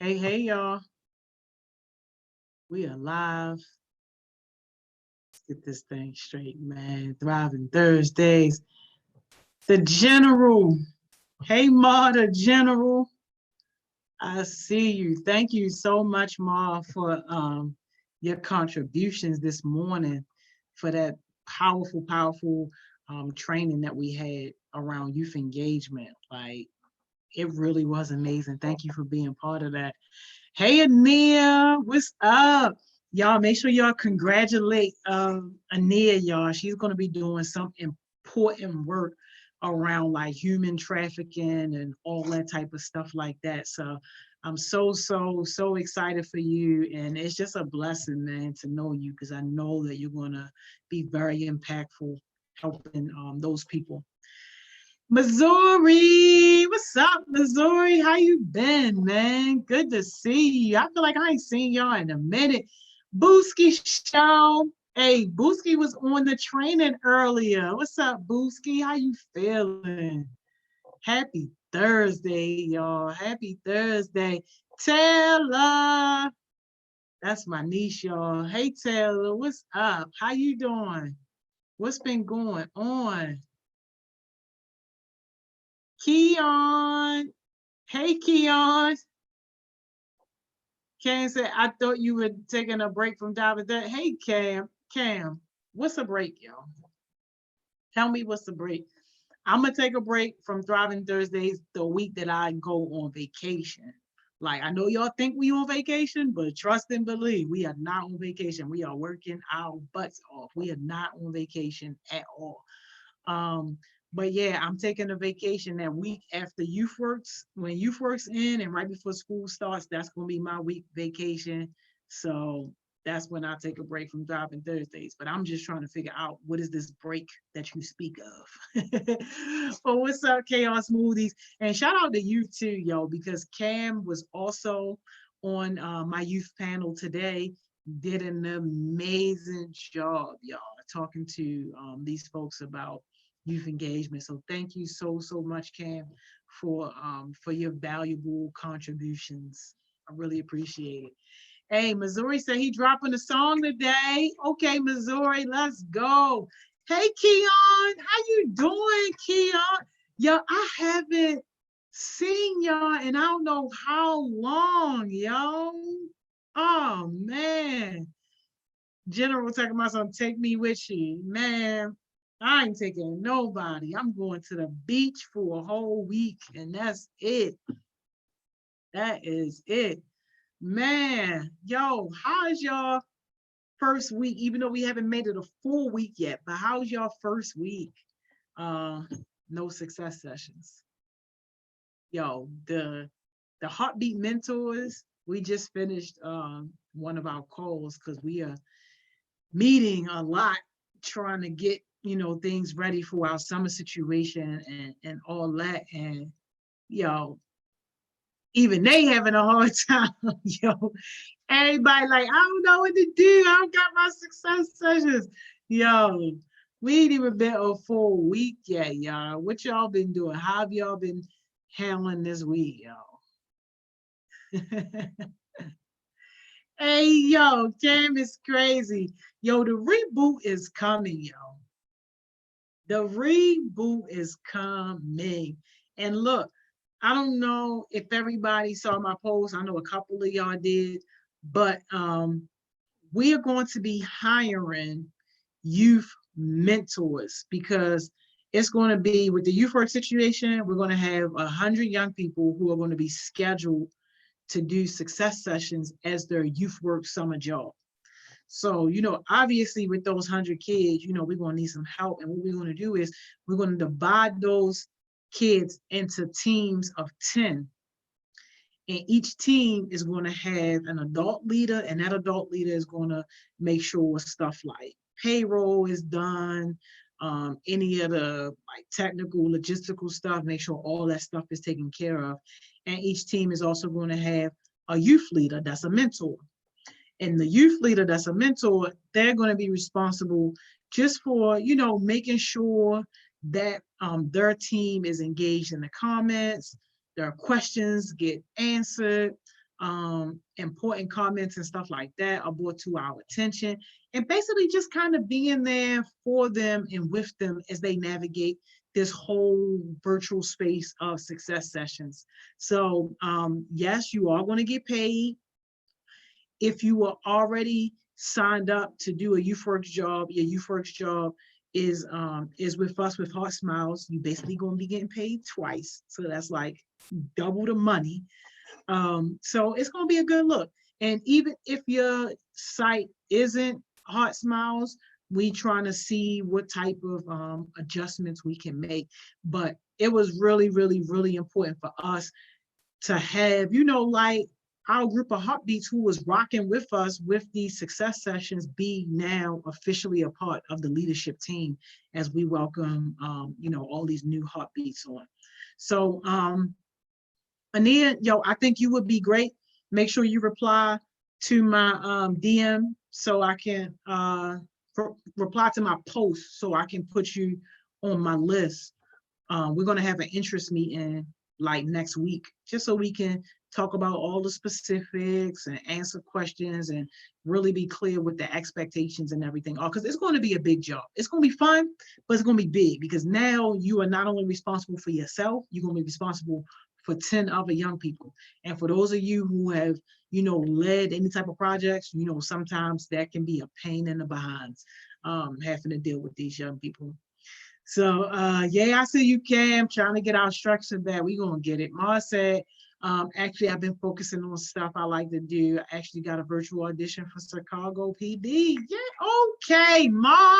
Hey, hey, y'all. We are live. Let's get this thing straight, man. Thriving Thursdays. The General. Hey, Ma, the General. I see you. Thank you so much, Ma, for your contributions this morning, for that powerful training that we had around youth engagement. Like, it really was amazing. Thank you for being part of that. Hey, Ania, what's up? Y'all, make sure y'all congratulate Ania, y'all. She's going to be doing some important work around like human trafficking and all that type of stuff like that. So I'm so excited for you. And it's just a blessing, man, to know you because I know that you're going to be very impactful helping those people. Missouri, what's up, Missouri? How you been, man? Good to see you. I feel like I ain't seen y'all in a minute. Booski Show. Hey, Booski was on the training earlier. What's up, Booski? How you feeling? Happy Thursday, y'all. Happy Thursday. Taylor. That's my niece, y'all. Hey, Taylor, what's up? How you doing? What's been going on? Keon. Hey, Keon. Cam said, I thought you were taking a break from diving. Hey, Cam, what's a break, y'all? Tell me what's the break. I'm going to take a break from Thriving Thursdays the week that I go on vacation. Like, I know y'all think we on vacation, but trust and believe, we are not on vacation. We are working our butts off. We are not on vacation at all. But yeah, I'm taking a vacation that week after Youth Works. When Youth Works in and right before school starts, that's going to be my week vacation. So that's when I take a break from Driving Thursdays. But I'm just trying to figure out what is this break that you speak of. Well, what's up, Chaos Smoothies? And shout out to you too, yo, because Cam was also on my youth panel today. Did an amazing job, y'all, talking to these folks about youth engagement. So thank you so much, Cam, for your valuable contributions. I really appreciate it. Hey, Missouri said he dropping a song today. Okay, Missouri, let's go. Hey, Keon, how you doing, Keon? Yo, I haven't seen y'all in I don't know how long, yo. Oh man. General talking about something, take me with you. Man, I ain't taking nobody. I'm going to the beach for a whole week, and that's it. That is it. Man, yo, how is y'all first week? Even though we haven't made it a full week yet, but how's y'all first week? No success sessions. Yo, the Heartbeat Mentors, we just finished one of our calls because we are meeting a lot, trying to get things ready for our summer situation and all that. And even they having a hard time. Everybody like, I don't know what to do. I don't got my success sessions. We ain't even been a full week yet, y'all. What y'all been doing? How have y'all been handling this week, y'all? Hey, yo, Cam is crazy. Yo, the reboot is coming, yo. The reboot is coming. And look, I don't know if everybody saw my post. I know a couple of y'all did, but we are going to be hiring youth mentors because it's going to be with the youth work situation. We're going to have 100 young people who are going to be scheduled to do success sessions as their youth work summer job. So, obviously with those 100 kids, we're going to need some help. And what we're going to do is we're going to divide those kids into teams of 10. And each team is going to have an adult leader, and that adult leader is going to make sure stuff like payroll is done, any of the like technical, logistical stuff, make sure all that stuff is taken care of. And each team is also going to have a youth leader that's a mentor. And the youth leader that's a mentor, they're going to be responsible just for, making sure that their team is engaged in the comments, their questions get answered. important comments and stuff like that are brought to our attention, and basically just kind of being there for them and with them as they navigate this whole virtual space of success sessions. So yes, you are going to get paid. If you were already signed up to do a YouthWorks job, your YouthWorks job is with us with HeartSmiles. You basically going to be getting paid twice, so that's like double the money. So it's going to be a good look. And even if your site isn't HeartSmiles, we trying to see what type of adjustments we can make. But it was really, really, really important for us to have, like our group of heartbeats who was rocking with us with these success sessions be now officially a part of the leadership team as we welcome, all these new heartbeats on. So, Ania, I think you would be great. Make sure you reply to my DM so I can reply to my post so I can put you on my list. We're going to have an interest meeting like next week, just so we can talk about all the specifics and answer questions and really be clear with the expectations and everything. Because it's going to be a big job. It's going to be fun, but it's going to be big because now you are not only responsible for yourself, you're going to be responsible for 10 other young people. And for those of you who have, led any type of projects, sometimes that can be a pain in the behinds, having to deal with these young people. So yeah, I see you, Cam, trying to get our structure there. We're going to get it. Ma said, actually, I've been focusing on stuff I like to do. I actually got a virtual audition for Chicago PD. Yeah, okay, Ma,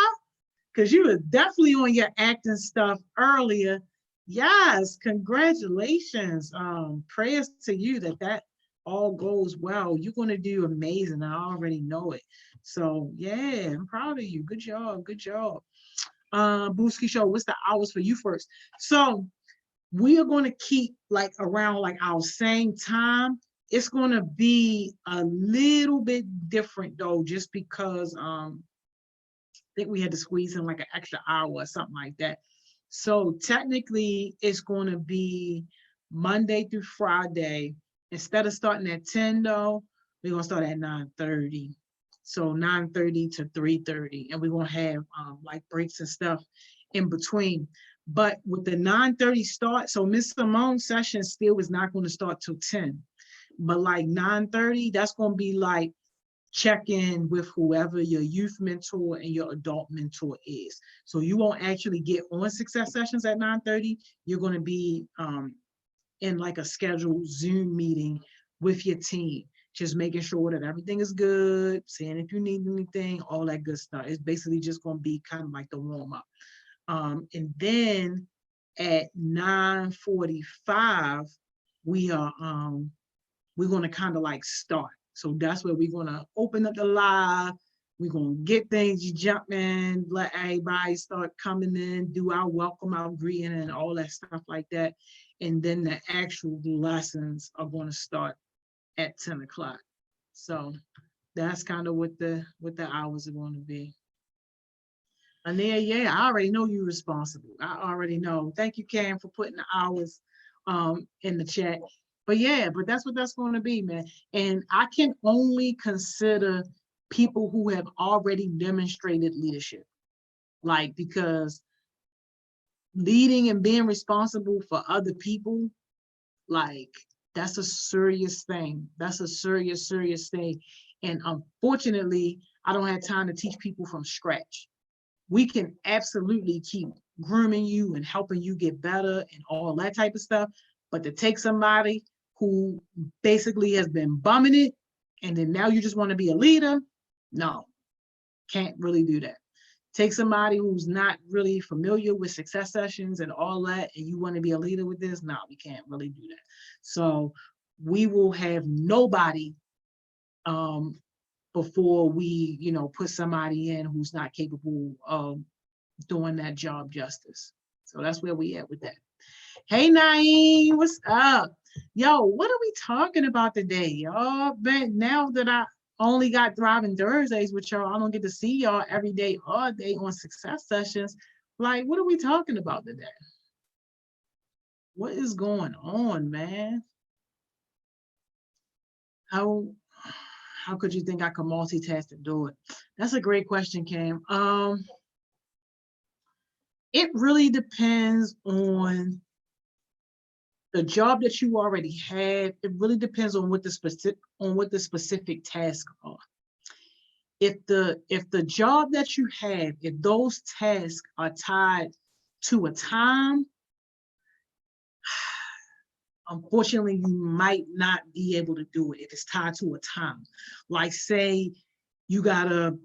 because you were definitely on your acting stuff earlier. Yes, congratulations. Prayers to you that all goes well. You're going to do amazing. I already know it. So yeah, I'm proud of you. Good job. Good job. Booski Show, what's the hours for you first? So we are going to keep like around like our same time. It's going to be a little bit different though, just because I think we had to squeeze in like an extra hour or something like that. So technically it's going to be Monday through Friday. Instead of starting at 10 though, we're going to start at 9:30. So 9:30 to 3:30, and we're going to have like breaks and stuff in between. But with the 9:30 start, so Miss Simone's session still is not going to start till 10. But like 9:30, that's going to be like check in with whoever your youth mentor and your adult mentor is. So you won't actually get on success sessions at 9:30. You're going to be in like a scheduled Zoom meeting with your team, just making sure that everything is good, saying if you need anything, all that good stuff. It's basically just going to be kind of like the warm up. And then at 9:45, we're going to kind of like start. So that's where we're going to open up the live. We're going to get things jumping, let everybody start coming in, do our welcome, our greeting, and all that stuff like that. And then the actual lessons are going to start at 10 o'clock. So that's kind of what the hours are going to be. And yeah, I already know you're responsible. I already know. Thank you, Cam, for putting the hours in the chat. But yeah, but that's what that's going to be, man. And I can only consider people who have already demonstrated leadership. Like, because leading and being responsible for other people, like, that's a serious thing. That's a serious, serious thing. And unfortunately, I don't have time to teach people from scratch. We can absolutely keep grooming you and helping you get better and all that type of stuff. But to take somebody who basically has been bumming it and then now you just want to be a leader, no, can't really do that. Take somebody who's not really familiar with success sessions and all that, and you want to be a leader with this, no, we can't really do that. So we will have nobody before we, put somebody in who's not capable of doing that job justice. So that's where we at with that. Hey, Naeem, what's up? Yo, what are we talking about today, y'all? Man, now that I only got Thriving Thursdays with y'all, I don't get to see y'all every day, all day on success sessions. Like, what are we talking about today? What is going on, man? How how could you think I could multitask and do it? That's a great question, Cam. It really depends on the job that you already have. It really depends on what the specific tasks are. If the job that you have, if those tasks are tied to a time, unfortunately, you might not be able to do it if it's tied to a time. Like, say you gotta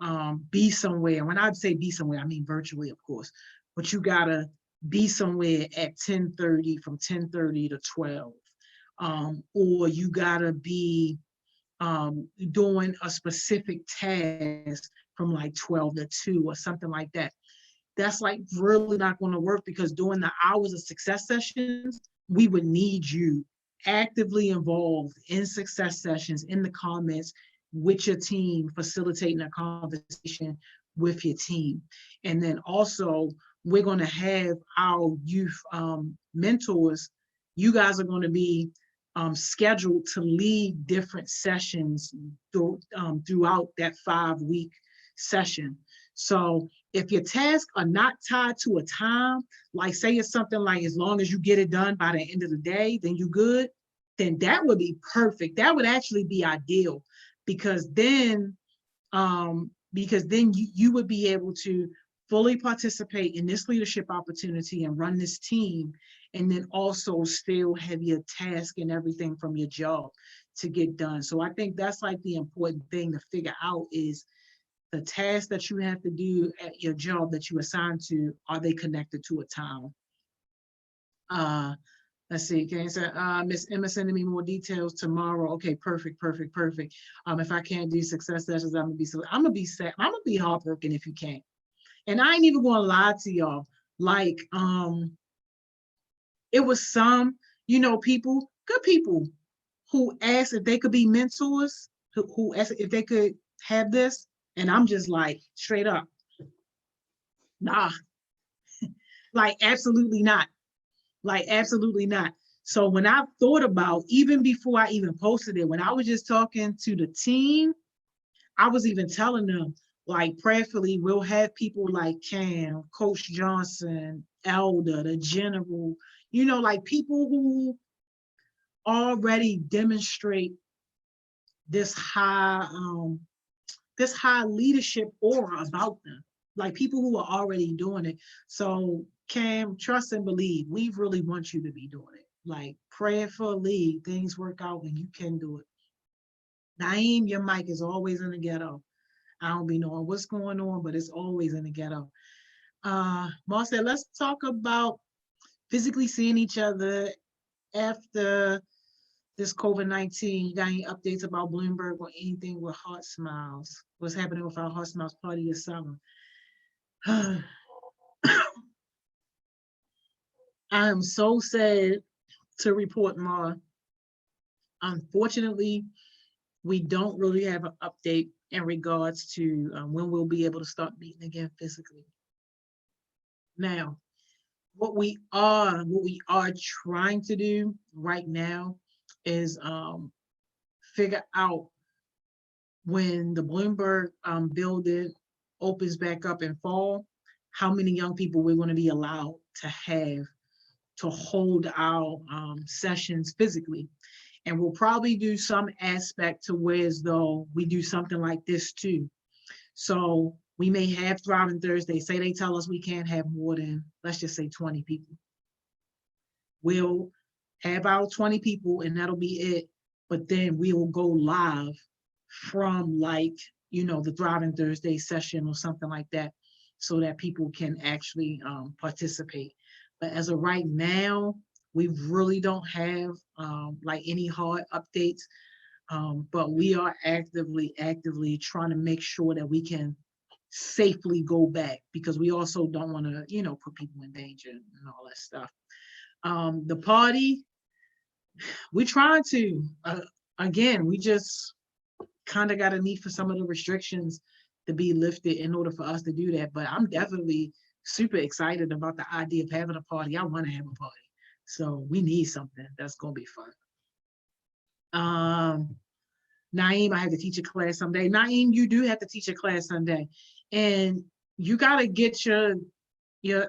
be somewhere. When I say be somewhere, I mean virtually, of course, but you gotta be somewhere at 10:30 from 10:30 to 12. Or you gotta be doing a specific task from like 12 to 2 or something like that. That's like really not going to work, because during the hours of success sessions, we would need you actively involved in success sessions, in the comments with your team, facilitating a conversation with your team. And then also, we're going to have our youth mentors. You guys are going to be scheduled to lead different sessions throughout that 5-week session. So if your tasks are not tied to a time, like say it's something like as long as you get it done by the end of the day, then you good, then that would be perfect. That would actually be ideal, because then you would be able to fully participate in this leadership opportunity and run this team, and then also still have your task and everything from your job to get done. So I think that's like the important thing to figure out is the tasks that you have to do at your job that you assigned to, are they connected to a time? Let's see, can you say, Miss Emma sending me more details tomorrow. Okay, perfect, perfect, perfect. If I can't do success sessions, I'm gonna be sad. I'm gonna be heartbroken if you can't. And I ain't even gonna lie to y'all. Like, it was some, people, good people, who asked if they could be mentors, who asked if they could have this. And I'm just like, straight up, nah, like, absolutely not. Like, absolutely not. So when I thought about, even before I even posted it, when I was just talking to the team, I was even telling them, like, prayerfully, we'll have people like Cam, Coach Johnson, Elder, the General, like people who already demonstrate this high, this high leadership aura about them, like people who are already doing it. So Cam, trust and believe, we really want you to be doing it. Like, prayerfully, things work out and you can do it. Naeem, your mic is always in the ghetto. I don't be knowing what's going on, but it's always in the ghetto. Mar said, let's talk about physically seeing each other after this COVID-19. You got any updates about Bloomberg or anything with HeartSmiles? What's happening with our HeartSmiles party this summer? I am so sad to report, Ma. Unfortunately, we don't really have an update in regards to when we'll be able to start meeting again physically. Now, what we are trying to do right now is figure out when the Bloomberg building opens back up in fall, how many young people we're going to be allowed to have to hold our sessions physically. And we'll probably do some aspect to where as though we do something like this too. So we may have Thriving Thursday. Say they tell us we can't have more than, let's just say 20 people. We'll have our 20 people and that'll be it. But then we will go live from, like, the Thriving Thursday session or something like that, so that people can actually participate. But as of right now, we really don't have like any hard updates, but we are actively trying to make sure that we can safely go back, because we also don't want to, put people in danger and all that stuff. The party, we trying to, again, we just kind of got a need for some of the restrictions to be lifted in order for us to do that. But I'm definitely super excited about the idea of having a party. I want to have a party. So we need something that's going to be fun. Naeem, I have to teach a class someday. Naeem, you do have to teach a class someday. And you got to get your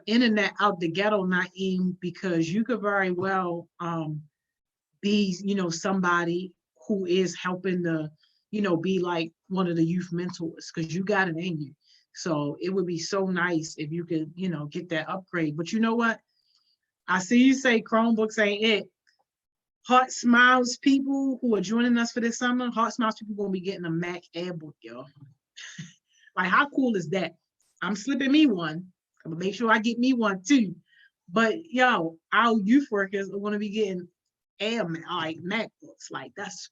internet out the ghetto, Naeem, because you could very well be, somebody who is helping the, be like one of the youth mentors, because you got it in you. So it would be so nice if you could, get that upgrade. But you know what? I see you say Chromebooks ain't it. HeartSmiles people who are joining us for this summer, HeartSmiles people gonna be getting a Mac Airbook, yo. Like, how cool is that? I'm slipping me one. I'm gonna make sure I get me one too. But yo, our youth workers are gonna be getting like MacBooks. Like, that's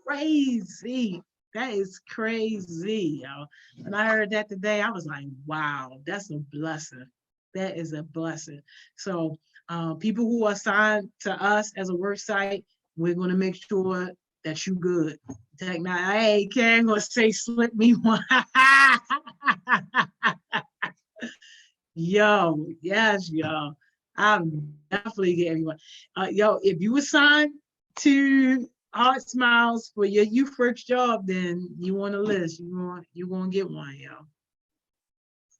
crazy. That is crazy, yo. When I heard that today, I was like, wow, that's a blessing. That is a blessing. So people who are assigned to us as a work site, we're going to make sure that you good. Hey, Karen gonna say slip me one. Yo, yes, yo. I'm definitely getting one. Yo, if you assign to HeartSmiles for your youth first job, then you on the list. You gonna get one, yo.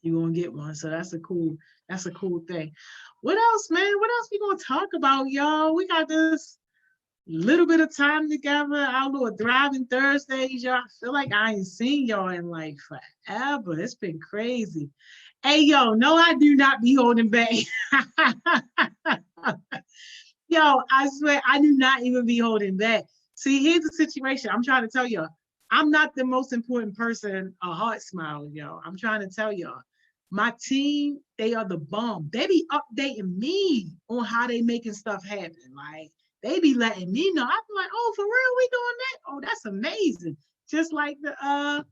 You gonna get one. So that's a cool thing. What else, man? What else we gonna talk about, y'all? We got this little bit of time together. Our little Thriving Thursdays, y'all. I feel like I ain't seen y'all in like forever. It's been crazy. Hey, yo, no, I do not be holding back. Yo, I swear, I do not even be holding back. See, here's the situation. I'm trying to tell y'all, I'm not the most important person, a HeartSmiles, yo. I'm trying to tell y'all. My team, they are the bomb. They be updating me on how they making stuff happen. Like, they be letting me know. I be like, oh, for real, we doing that? Oh, that's amazing. Just like the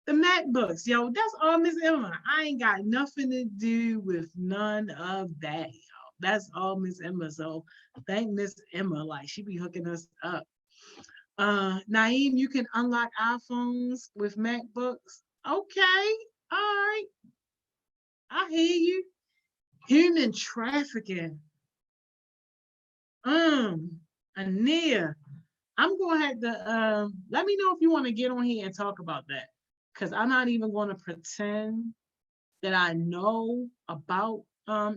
MacBooks, yo, that's all Miss Emma. I ain't got nothing to do with none of that, yo. That's all Miss Emma. So thank Miss Emma. Like, she be hooking us up. Naeem, you can unlock iPhones with MacBooks. Okay, all right. I hear you. Human trafficking. Ania, I'm gonna have to let me know if you want to get on here and talk about that. Because I'm not even going to pretend that I know about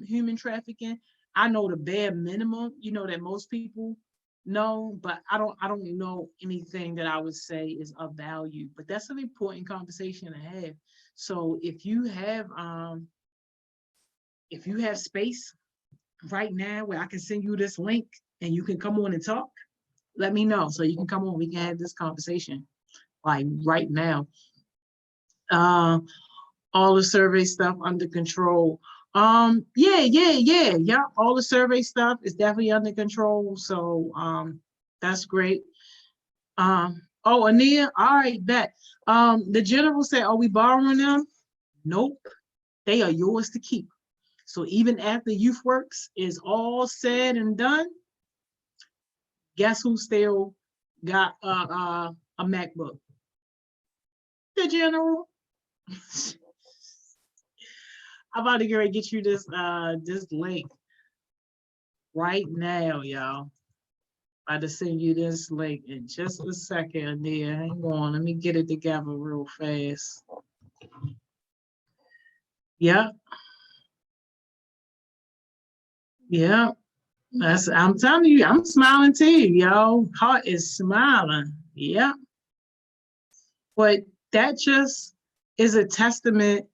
human trafficking. I know the bare minimum, that most people know, but I don't know anything that I would say is of value. But that's an important conversation to have. So if you have space right now where I can send you this link and you can come on and talk, let me know so you can come on. We can have this conversation like right now. All the survey stuff under control. Yeah. All the survey stuff is definitely under control. So that's great. Oh, Ania, all right, bet. The general said, are we borrowing them? Nope. They are yours to keep. So even after YouthWorks is all said and done, guess who still got a MacBook? The general. I'm about to get you this link right now, y'all. I'm about to send you this link in just a second there. Hang on, let me get it together real fast. Yeah. Yeah. I'm telling you, I'm smiling too, yo. Heart is smiling. Yeah. But that just is a testament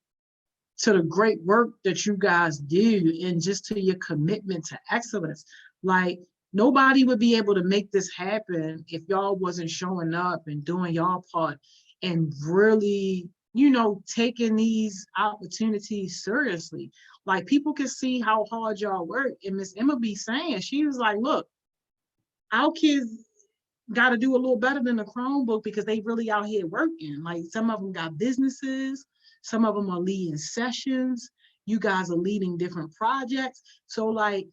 to the great work that you guys do and just to your commitment to excellence. Like, nobody would be able to make this happen if y'all wasn't showing up and doing y'all part and really, taking these opportunities seriously. Like, people can see how hard y'all work. And Miss Emma be saying, she was like, look, our kids got to do a little better than the Chromebook because they really out here working. Like, some of them got businesses, some of them are leading sessions. You guys are leading different projects. So, like,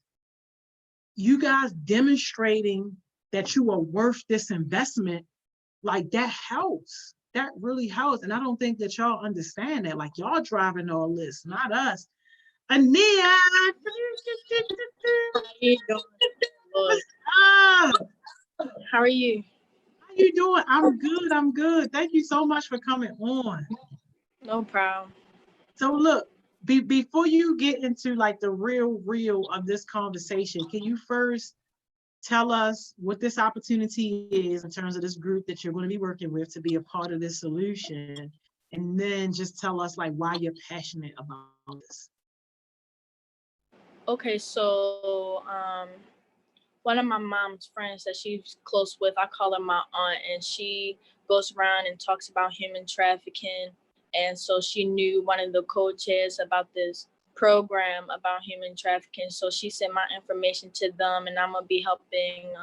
you guys demonstrating that you are worth this investment, like, that helps. That really helps. And I don't think that y'all understand that. Like, y'all driving all this, not us. Ania! How are you? How you doing? I'm good. I'm good. Thank you so much for coming on. No problem. So look, before you get into like the real of this conversation, can you first tell us what this opportunity is in terms of this group that you're going to be working with to be a part of this solution? And then just tell us like why you're passionate about this. Okay, so one of my mom's friends that she's close with, I call her my aunt, and she goes around and talks about human trafficking. And so she knew one of the co-chairs about this program about human trafficking. So she sent my information to them, and I'm gonna be helping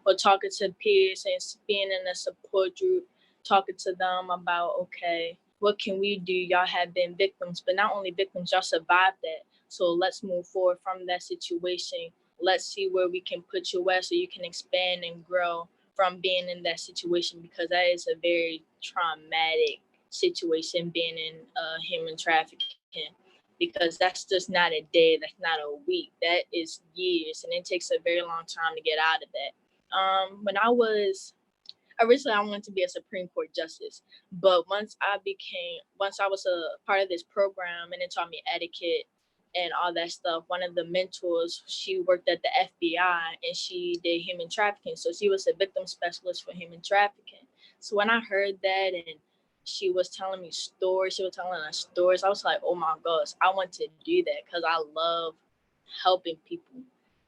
or talking to peers and being in a support group, talking to them about, okay, what can we do? Y'all have been victims, but not only victims, y'all survived that. So let's move forward from that situation. Let's see where we can put you at so you can expand and grow from being in that situation, because that is a very traumatic situation, being in human trafficking, because that's just not a day, that's not a week, that is years, and it takes a very long time to get out of that. When I was originally, I wanted to be a Supreme Court justice, but once I was a part of this program and it taught me etiquette and all that stuff, one of the mentors, she worked at the FBI and she did human trafficking. So she was a victim specialist for human trafficking. So when I heard that and she was telling us stories, I was like, oh my gosh, I want to do that because I love helping people.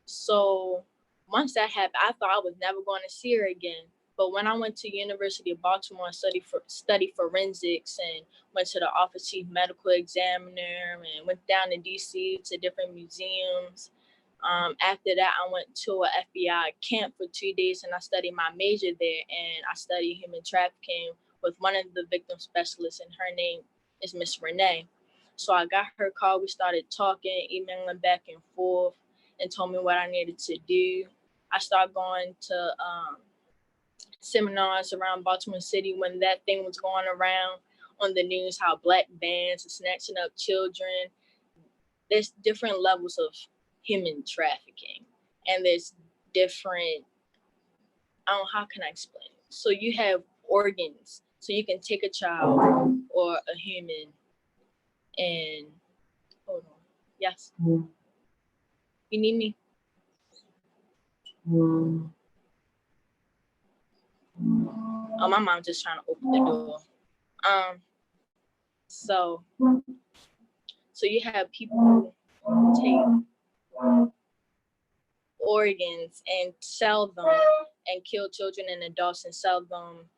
So once that happened, I thought I was never going to see her again. But when I went to University of Baltimore and studied forensics and went to the office chief medical examiner and went down to DC to different museums. After that, I went to a FBI camp for 2 days and I studied my major there, and I studied human trafficking with one of the victim specialists, and her name is Miss Renee. So I got her call. We started talking, emailing back and forth, and told me what I needed to do. I started going to seminars around Baltimore City when that thing was going around on the news, how black bands are snatching up children. There's different levels of human trafficking, and there's different, I don't know, how can I explain it? So you have organs, so you can take a child or a human and, hold on, yes, you need me? Oh, my mom's just trying to open the door. So you have people take organs and sell them and kill children and adults and sell them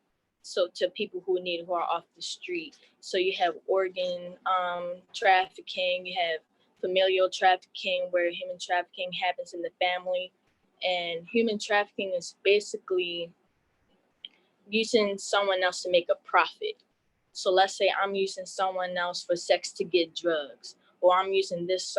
to people who are off the street. So you have organ trafficking, you have familial trafficking, where human trafficking happens in the family. And human trafficking is basically using someone else to make a profit. So let's say I'm using someone else for sex to get drugs, or I'm using this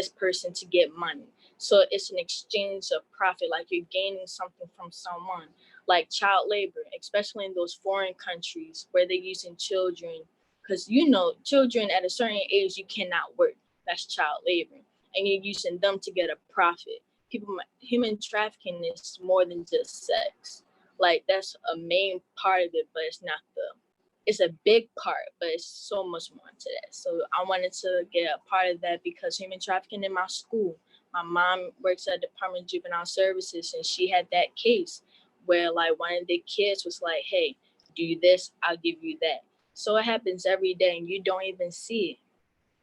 person to get money. So it's an exchange of profit, like you're gaining something from someone, like child labor, especially in those foreign countries where they're using children. Because children at a certain age, you cannot work. That's child labor. And you're using them to get a profit. Human trafficking is more than just sex. Like, that's a main part of it, but it's a big part, but it's so much more to that. So I wanted to get a part of that because human trafficking in my school, my mom works at the Department of Juvenile Services, and she had that case where like one of the kids was like, hey, do this, I'll give you that. So it happens every day and you don't even see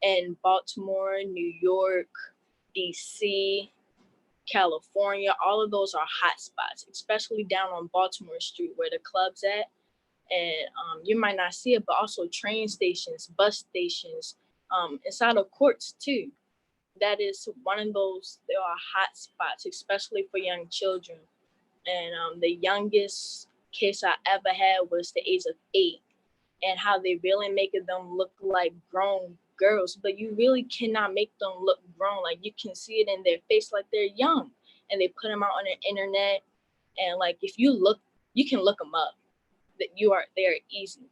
it. In Baltimore, New York, DC, California, all of those are hot spots, especially down on Baltimore Street where the club's at. And you might not see it, but also train stations, bus stations, inside of courts too. That is one of those, there are hot spots, especially for young children. And the youngest case I ever had was the age of 8, and how they really making them look like grown girls, but you really cannot make them look grown. Like, you can see it in their face, like they're young, and they put them out on the internet. And like, if you look, you can look them up. That they are easy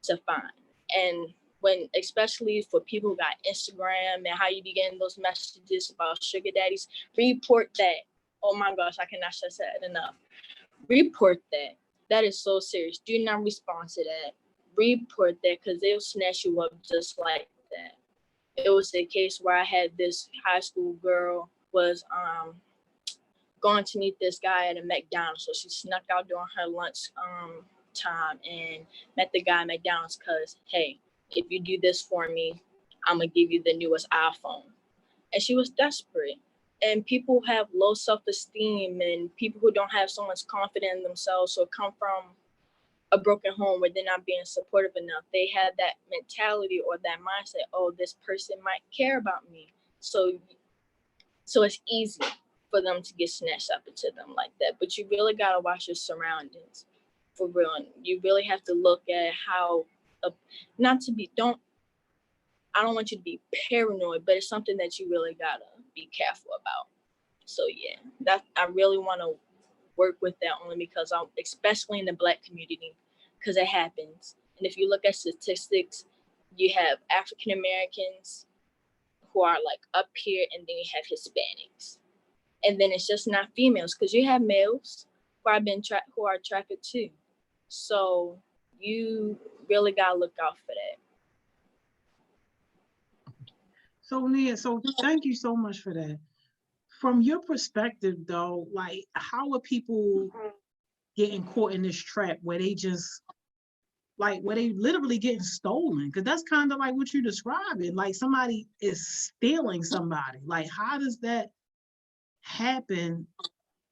to find. And when, especially for people who got Instagram and how you be getting those messages about sugar daddies, report that. Oh my gosh, I cannot stress that enough. Report that. That is so serious. Do not respond to that. Report that, because they'll snatch you up just like that. It was a case where I had this high school girl was going to meet this guy at a McDonald's. So she snuck out during her lunch time and met the guy at McDonald's because, hey, if you do this for me, I'm going to give you the newest iPhone. And she was desperate. And people have low self-esteem, and people who don't have so much confidence in themselves or come from a broken home where they're not being supportive enough. They have that mentality or that mindset, oh, this person might care about me. So it's easy for them to get snatched up into them like that. But you really got to watch your surroundings for real. And you really have to look at how, I don't want you to be paranoid, but it's something that you really got to be careful about. So yeah, that I really want to work with that only because especially in the Black community, because it happens. And if you look at statistics, you have African Americans who are like up here, and then you have Hispanics, and then it's just not females because you have males who who are trafficked too. So you really gotta look out for that. So Nia, so thank you so much for that. From your perspective though, like how are people getting caught in this trap where they just like where they literally getting stolen? Because that's kind of like what you describing. Like somebody is stealing somebody. Like how does that happen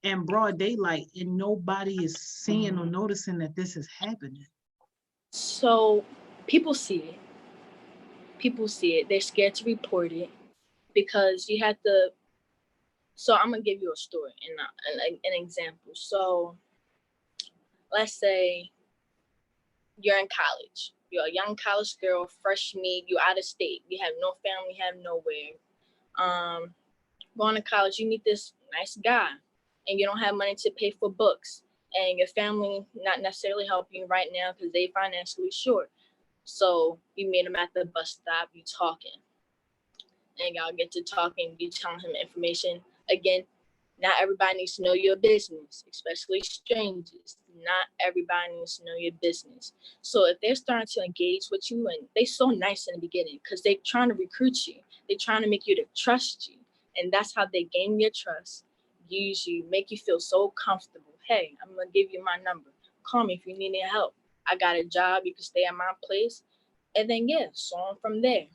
in broad daylight and nobody is seeing or noticing that this is happening? So people see it. People see it. They're scared to report it because you have to. So I'm gonna give you a story and an example. So let's say you're in college. You're a young college girl, fresh meat. You're out of state. You have no family. You have nowhere. Going to college, you meet this nice guy, and you don't have money to pay for books, and your family not necessarily helping you right now because they financially short. So you meet him at the bus stop. You talking, and y'all get to talking. You telling him information again. Not everybody needs to know your business, especially strangers. Not everybody needs to know your business. So if they're starting to engage with you, and they're so nice in the beginning because they're trying to recruit you, they're trying to make you to trust you. And that's how they gain your trust, use you, make you feel so comfortable. Hey, I'm going to give you my number. Call me if you need any help. I got a job. You can stay at my place. And then, yeah, so on from there.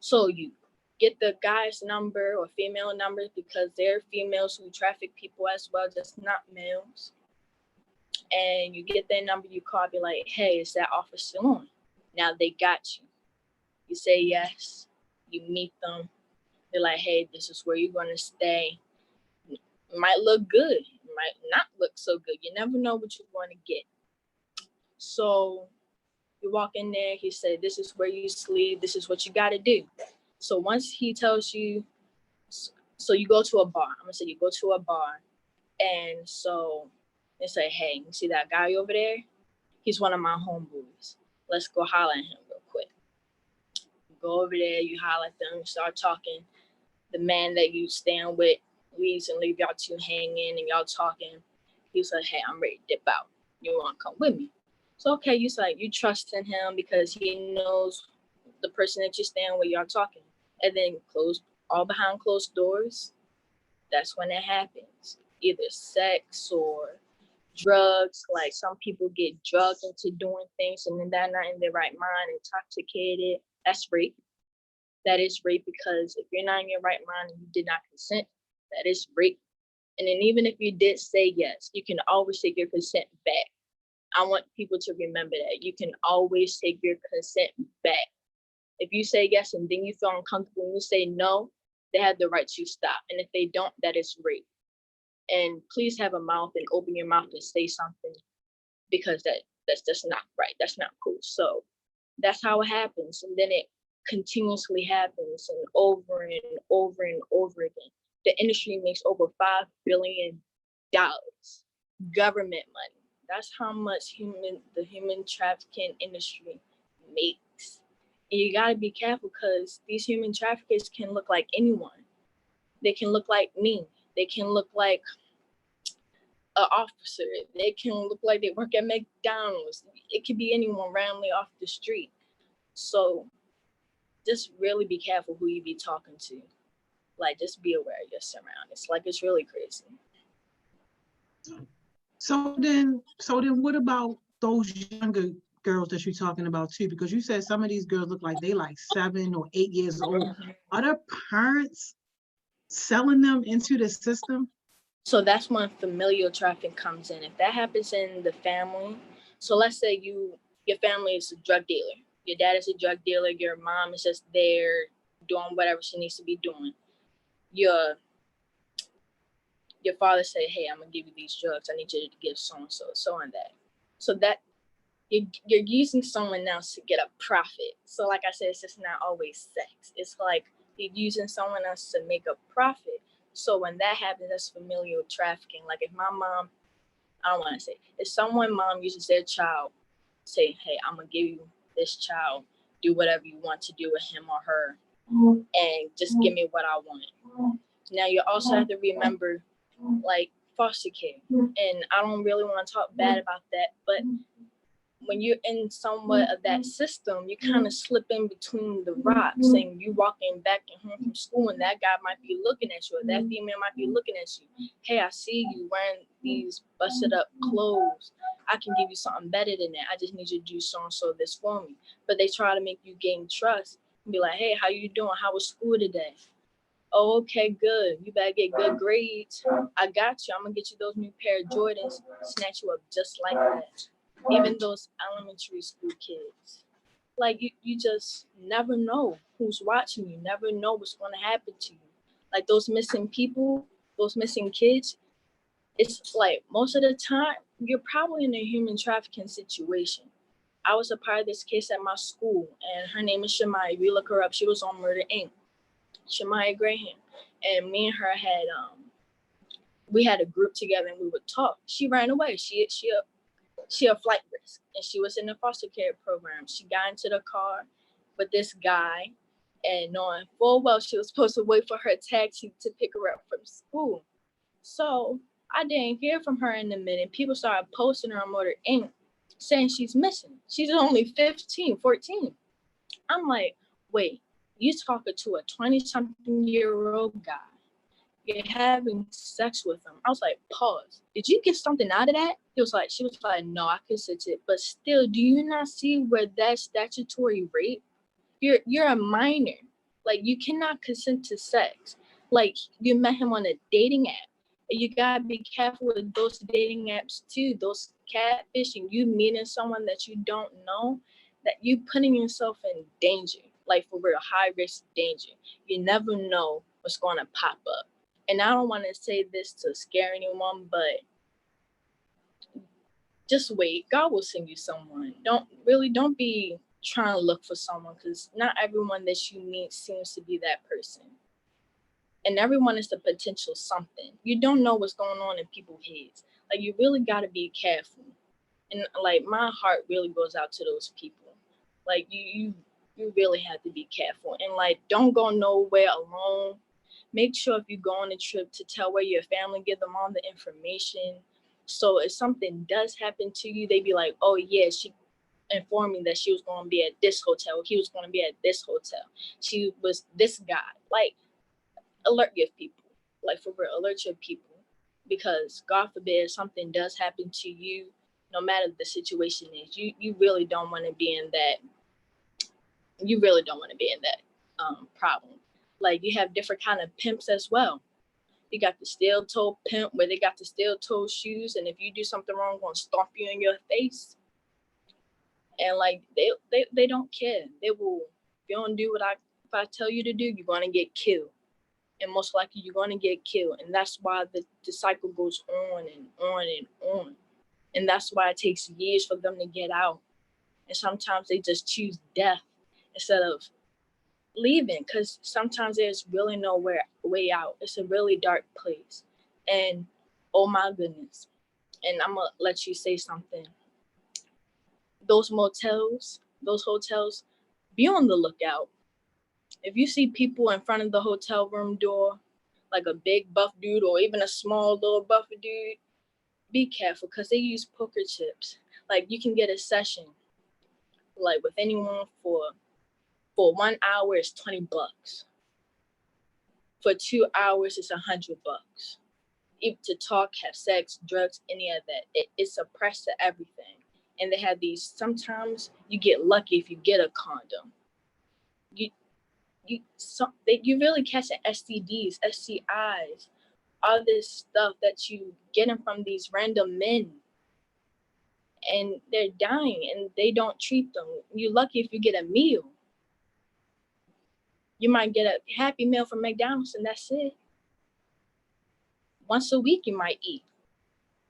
So you get the guy's number or female numbers because they're females who traffic people as well, just not males. And you get their number, you call, be like, hey, is that offer still on? Now they got you. You say yes. You meet them. They're like, hey, this is where you're going to stay. It might look good. It might not look so good. You never know what you're going to get. So you walk in there. He said, this is where you sleep. This is what you got to do. So once he tells you, so you go to a bar. I'm going to say you go to a bar. And so they say, hey, you see that guy over there? He's one of my homeboys. Let's go holler at him real quick. You go over there, you holler at them, start talking. The man that you stand with leaves and leave y'all two hanging and y'all talking. He's like, hey, I'm ready to dip out. You want to come with me? So, okay, you like, you trust in him because he knows the person that you stand with, y'all talking. And then all behind closed doors, that's when it happens. Either sex or drugs. Like some people get drugged into doing things and then they're not in their right mind, intoxicated. That's rape. That is rape because if you're not in your right mind and you did not consent, that is rape. And then even if you did say yes, you can always take your consent back. I want people to remember that. You can always take your consent back. If you say yes and then you feel uncomfortable and you say no, they have the right to stop. And if they don't, that is rape. And please have a mouth and open your mouth and say something because that's just not right. That's not cool. So that's how it happens. And then it continuously happens and over and over and over again. The industry makes over $5 billion government money. That's how much the human trafficking industry makes. And you gotta be careful because these human traffickers can look like anyone. They can look like me. They can look like an officer. They can look like they work at McDonald's. It could be anyone randomly off the street. So just really be careful who you be talking to. Like, just be aware of your surroundings. Like, it's really crazy. So then what about those younger girls that you're talking about too? Because you said some of these girls look like they like 7 or 8 years old. Are their parents selling them into the system? So that's when familial trafficking comes in. If that happens in the family, so let's say your family is a drug dealer. Your dad is a drug dealer. Your mom is just there doing whatever she needs to be doing. Your father say, hey, I'm gonna give you these drugs. I need you to give so and so and that. So that you're using someone else to get a profit. So like I said, it's just not always sex. It's like you're using someone else to make a profit. So when that happens, that's familial trafficking. Like if my mom, I don't want to say, if someone mom uses their child, say, hey, I'm gonna give you this child, do whatever you want to do with him or her, and just give me what I want. Now you also have to remember, like, foster care, and I don't really want to talk bad about that, but when you're in somewhat of that system, you kind of slip in between the rocks, and you walking back and home from school, and that guy might be looking at you, or that female might be looking at you. Hey, I see you wearing these busted up clothes. I can give you something better than that. I just need you to do so and so this for me. But they try to make you gain trust and be like, hey, how you doing? How was school today? Oh, okay, good. You better get good grades. I got you. I'm gonna get you those new pair of Jordans, snatch you up just like that. Even those elementary school kids. Like you just never know who's watching you, never know what's gonna happen to you. Like those missing people, those missing kids, it's like most of the time you're probably in a human trafficking situation. I was a part of this case at my school, and her name is Shamaya. We look her up. She was on Murder Inc. Shamaya Graham. And me and her had we had a group together and we would talk. She ran away. She a flight risk, and she was in the foster care program. She got into the car with this guy, and knowing full well she was supposed to wait for her taxi to pick her up from school. So I didn't hear from her in a minute. People started posting her on Motor Inc. saying she's missing. She's only 15, 14. I'm like, wait, you talking to a 20-something-year-old guy. You're having sex with him. I was like, pause. Did you get something out of that? She was like, no, I consented. But still, do you not see where that's statutory rape? You're a minor. Like, you cannot consent to sex. Like, you met him on a dating app. You gotta be careful with those dating apps too. Those catfishing, you meeting someone that you don't know, that you putting yourself in danger. Like, for real, high risk danger. You never know what's gonna pop up. And I don't want to say this to scare anyone, but just wait. God will send you someone. Don't be trying to look for someone, because not everyone that you meet seems to be that person. And everyone is the potential something. You don't know what's going on in people's heads. Like, you really got to be careful. And like, my heart really goes out to those people. Like, you really have to be careful. And like, don't go nowhere alone. Make sure if you go on a trip to tell where your family, give them all the information. So if something does happen to you, they be like, oh yeah, she informed me that she was going to be at this hotel. He was going to be at this hotel. She was this guy. Like, alert your people. Like, for real, alert your people. Because God forbid something does happen to you, no matter the situation is, you really don't want to be in that. You really don't want to be in that problem. Like, you have different kind of pimps as well. You got the steel toe pimp where they got the steel toe shoes, and if you do something wrong, gonna stomp you in your face. And like, they don't care. They will. If you don't do if I tell you to do, you're gonna get killed, and most likely you're gonna get killed. And that's why the cycle goes on and on and on. And that's why it takes years for them to get out. And sometimes they just choose death instead of leaving, because sometimes there's really no way out. It's a really dark place. And oh my goodness. And I'm gonna let you say something. Those motels, those hotels, be on the lookout. If you see people in front of the hotel room door, like a big buff dude or even a small little buff dude, be careful because they use poker chips. Like you can get a session like with anyone for 1 hour is $20. For 2 hours it's $100. Even to talk, have sex, drugs, any of that. It's suppressed to everything. And they have these, sometimes you get lucky if you get a condom. You really catching STDs, STIs, all this stuff that you getting from these random men, and they're dying and they don't treat them. You're lucky if you get a meal. You might get a Happy Meal from McDonald's and that's it. Once a week you might eat.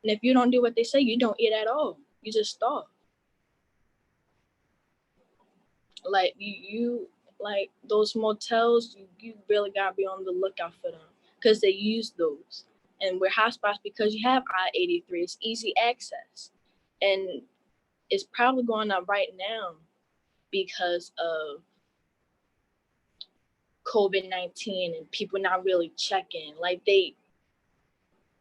And if you don't do what they say, you don't eat at all. You just starve. Like you like those motels, you really gotta be on the lookout for them because they use those. And we're hotspots because you have I-83. It's easy access. And it's probably going up right now because of COVID-19 and people not really checking. Like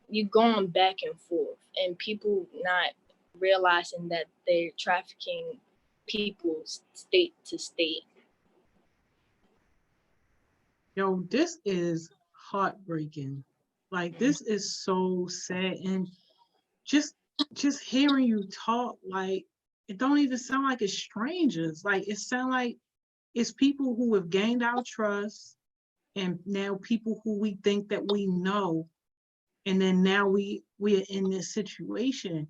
you going back and forth and people not realizing that they're trafficking people state to state. Yo, this is heartbreaking. Like this is so sad. And just hearing you talk, like it don't even sound like it's strangers. Like it sound like it's people who have gained our trust, and now people who we think that we know, and then now we're in this situation.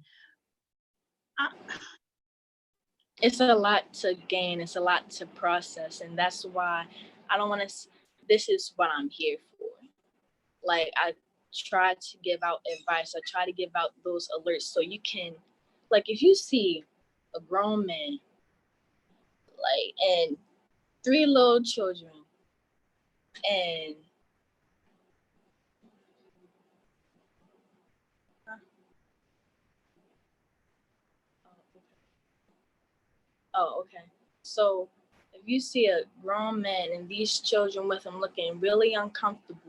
It's a lot to gain. It's a lot to process, and that's why I don't want to. This is what I'm here for. Like I try to give out advice. I try to give out those alerts so you can, like, if you see a grown man, like, and 3 little children, and oh, okay. So if you see a grown man and these children with him looking really uncomfortable,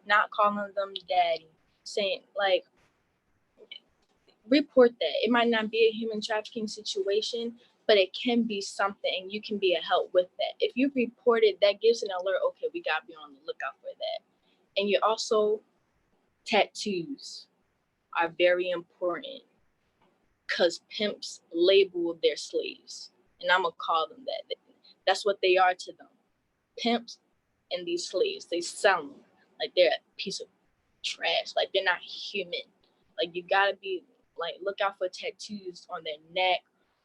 not calling them daddy, saying like, report that. It might not be a human trafficking situation, but it can be something and you can be a help with that. If you report it, that gives an alert, okay, we gotta be on the lookout for that. And you also, tattoos are very important because pimps label their slaves. And I'm gonna call them that. That's what they are to them. Pimps and these slaves, they sell them like they're a piece of trash, like they're not human. Like you gotta be like, look out for tattoos on their neck,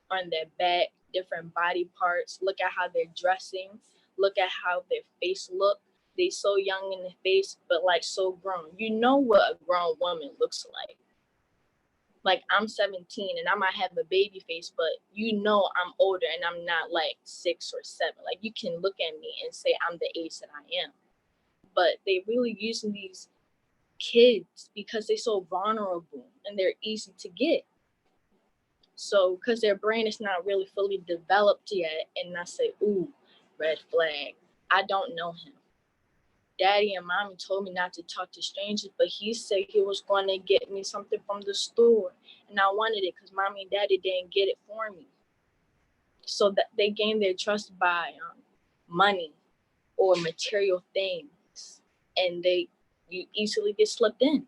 on their back, different body parts. Look at how they're dressing. Look at how their face look. They so young in the face, but like so grown. You know what a grown woman looks like. Like I'm 17 and I might have a baby face, but you know I'm older and I'm not like 6 or 7. Like you can look at me and say I'm the age that I am. But they really using these kids because they're so vulnerable and they're easy to get. So because their brain is not really fully developed yet, and I say, ooh, red flag. I don't know him. Daddy and mommy told me not to talk to strangers, but he said he was going to get me something from the store. And I wanted it because mommy and daddy didn't get it for me. So that they gain their trust by money or material things. And you easily get slipped in.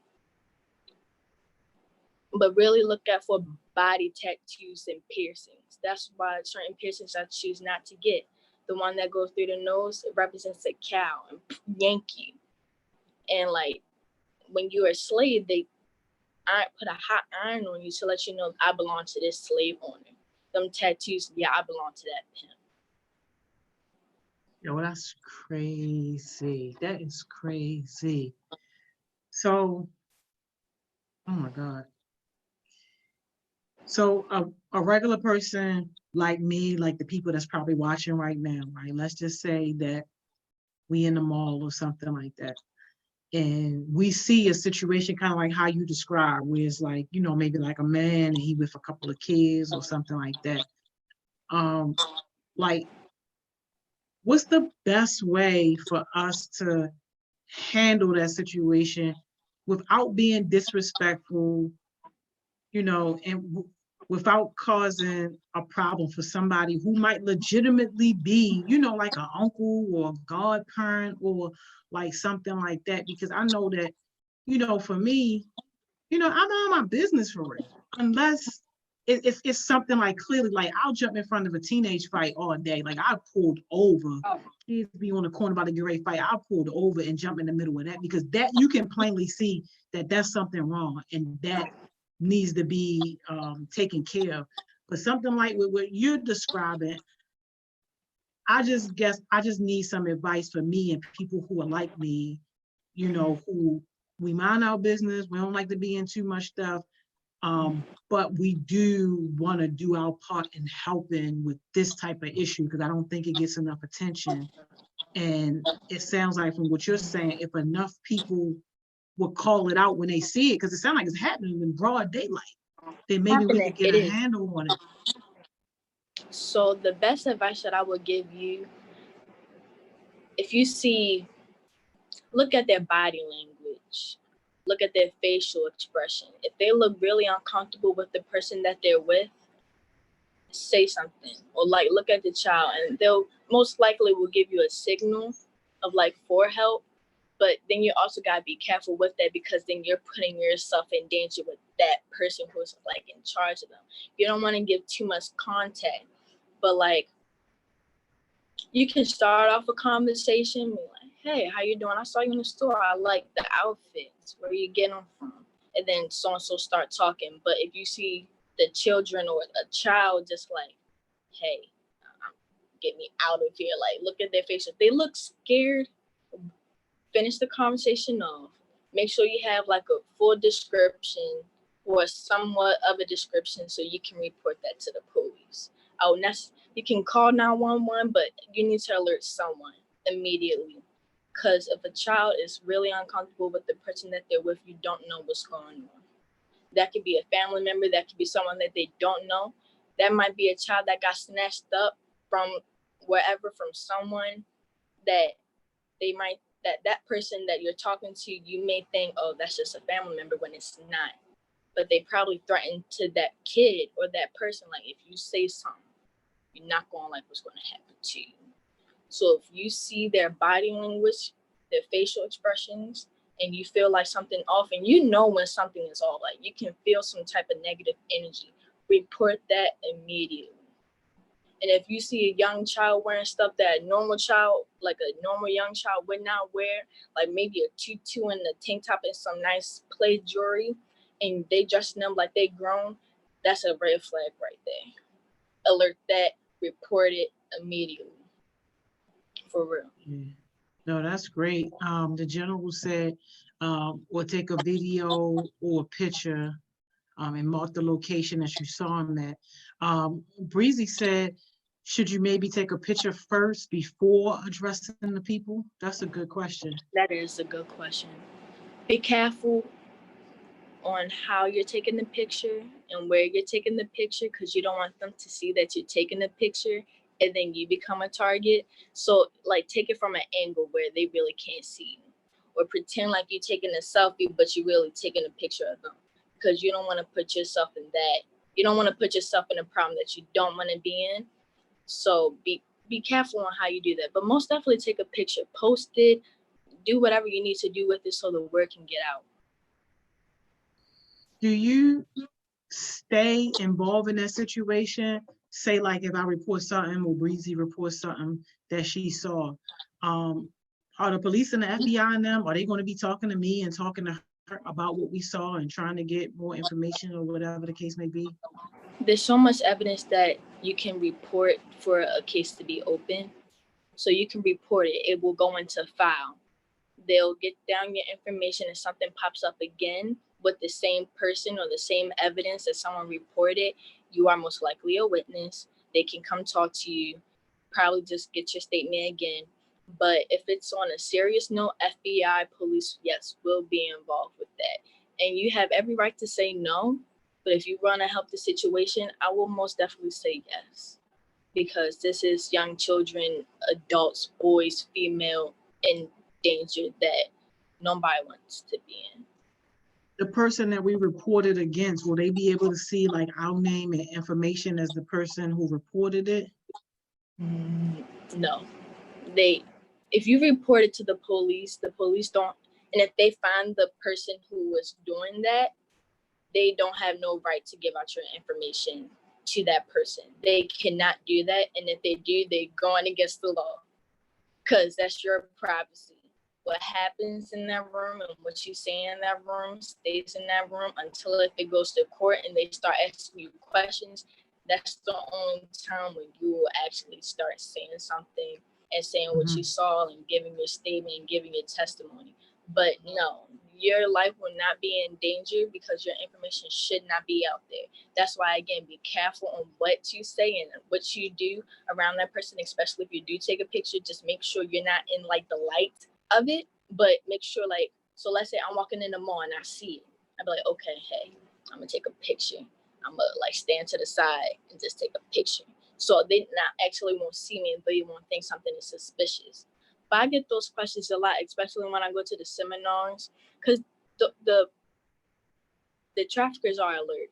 But really look out for body tattoos and piercings. That's why certain piercings I choose not to get. The one that goes through the nose, it represents a cow and yank you. And like when you're a slave, they put a hot iron on you to let you know I belong to this slave owner. Them tattoos, yeah, I belong to that pimp. Yo, that's crazy. That is crazy. So, oh my God. So a regular person like me, like the people that's probably watching right now, right? Let's just say that we in the mall or something like that. And we see a situation kind of like how you describe, where it's like, maybe like a man and he with a couple of kids or something like that. Like, what's the best way for us to handle that situation without being disrespectful and without causing a problem for somebody who might legitimately be, like an uncle or a godparent or like something like that. Because I know that, for me, I'm on my business for it. Unless it's something like clearly, like I'll jump in front of a teenage fight all day. Like I pulled over. Kids be on the corner about to get ready to fight. I pulled over and jump in the middle of that because that you can plainly see that that's something wrong and that needs to be taken care of. But something like what you're describing, I just need some advice for me and people who are like me, who we mind our business. We don't like to be in too much stuff. But we do want to do our part in helping with this type of issue because I don't think it gets enough attention. And it sounds like from what you're saying, if enough people would call it out when they see it, because it sounds like it's happening in broad daylight, then maybe we could get a handle on it. So the best advice that I would give you, if you see, look at their body language, look at their facial expression. If they look really uncomfortable with the person that they're with, say something, or like look at the child, and they'll most likely will give you a signal of like for help. But then you also gotta be careful with that because then you're putting yourself in danger with that person who's like in charge of them. You don't want to give too much contact, but like you can start off a conversation, be like, "Hey, how you doing? I saw you in the store. I like the outfits. Where you get them from?" And then so and so start talking. But if you see the children or a child just like, "Hey, get me out of here," like look at their faces. If they look scared, finish the conversation off. Make sure you have like a full description or somewhat of a description so you can report that to the police. Oh, you can call 911, but you need to alert someone immediately. Because if a child is really uncomfortable with the person that they're with, you don't know what's going on. That could be a family member, that could be someone that they don't know. That might be a child that got snatched up from wherever, from someone that they might, that person that you're talking to, you may think, oh, that's just a family member, when it's not. But they probably threatened to that kid or that person, like, if you say something, you're not going to like what's going to happen to you. So if you see their body language, their facial expressions, and you feel like something off, and you know when something is off, like you can feel some type of negative energy, report that immediately. And if you see a young child wearing stuff that a normal child, like a normal young child would not wear, like maybe a tutu and a tank top and some nice play jewelry, and they dressing them like they grown, that's a red flag right there. Alert that, report it immediately. For real. Yeah. No, that's great. The general said, or take a video or a picture and mark the location that you saw him at. Breezy said, should you maybe take a picture first before addressing the people? That's a good question. That is a good question. Be careful on how you're taking the picture and where you're taking the picture, because you don't want them to see that you're taking the picture and then you become a target. So like take it from an angle where they really can't see you, or pretend like you're taking a selfie but you're really taking a picture of them, because you don't want to put yourself in that. You don't want to put yourself in a problem that you don't want to be in. So be careful on how you do that. But most definitely take a picture, post it, do whatever you need to do with it so the word can get out. Do you stay involved in that situation? Say like if I report something or Breezy reports something that she saw, are the police and the FBI and them, are they going to be talking to me and talking to her about what we saw and trying to get more information or whatever the case may be? There's so much evidence that you can report for a case to be open. So you can report it. It will go into file. They'll get down your information, and something pops up again with the same person or the same evidence that someone reported. You are most likely a witness. They can come talk to you, probably just get your statement again. But if it's on a serious note, FBI, police, yes, will be involved with that. And you have every right to say no. But if you want to help the situation, I will most definitely say yes. Because this is young children, adults, boys, female, in danger that nobody wants to be in. the person that we reported against, will they be able to see like our name and information as the person who reported it? No, if you report it to the police don't, and if they find the person who was doing that, they don't have no right to give out your information to that person. They cannot do that, and if they do, they're going against the law, because that's your privacy. What happens in that room and what you say in that room stays in that room until if it goes to court and they start asking you questions. That's the only time when you will actually start saying something and saying what you saw and giving your statement and giving your testimony. But no, your life will not be in danger because your information should not be out there. That's why, again, be careful on what you say and what you do around that person, especially if you do take a picture. Just make sure you're not in like the light of it, but make sure, like, so let's say I'm walking in the mall and I see it. I'd be like, okay, hey, I'm gonna take a picture. I'm gonna like stand to the side and just take a picture. So they not actually won't see me and they won't think something is suspicious. But I get those questions a lot, especially when I go to the seminars, because the traffickers are alert.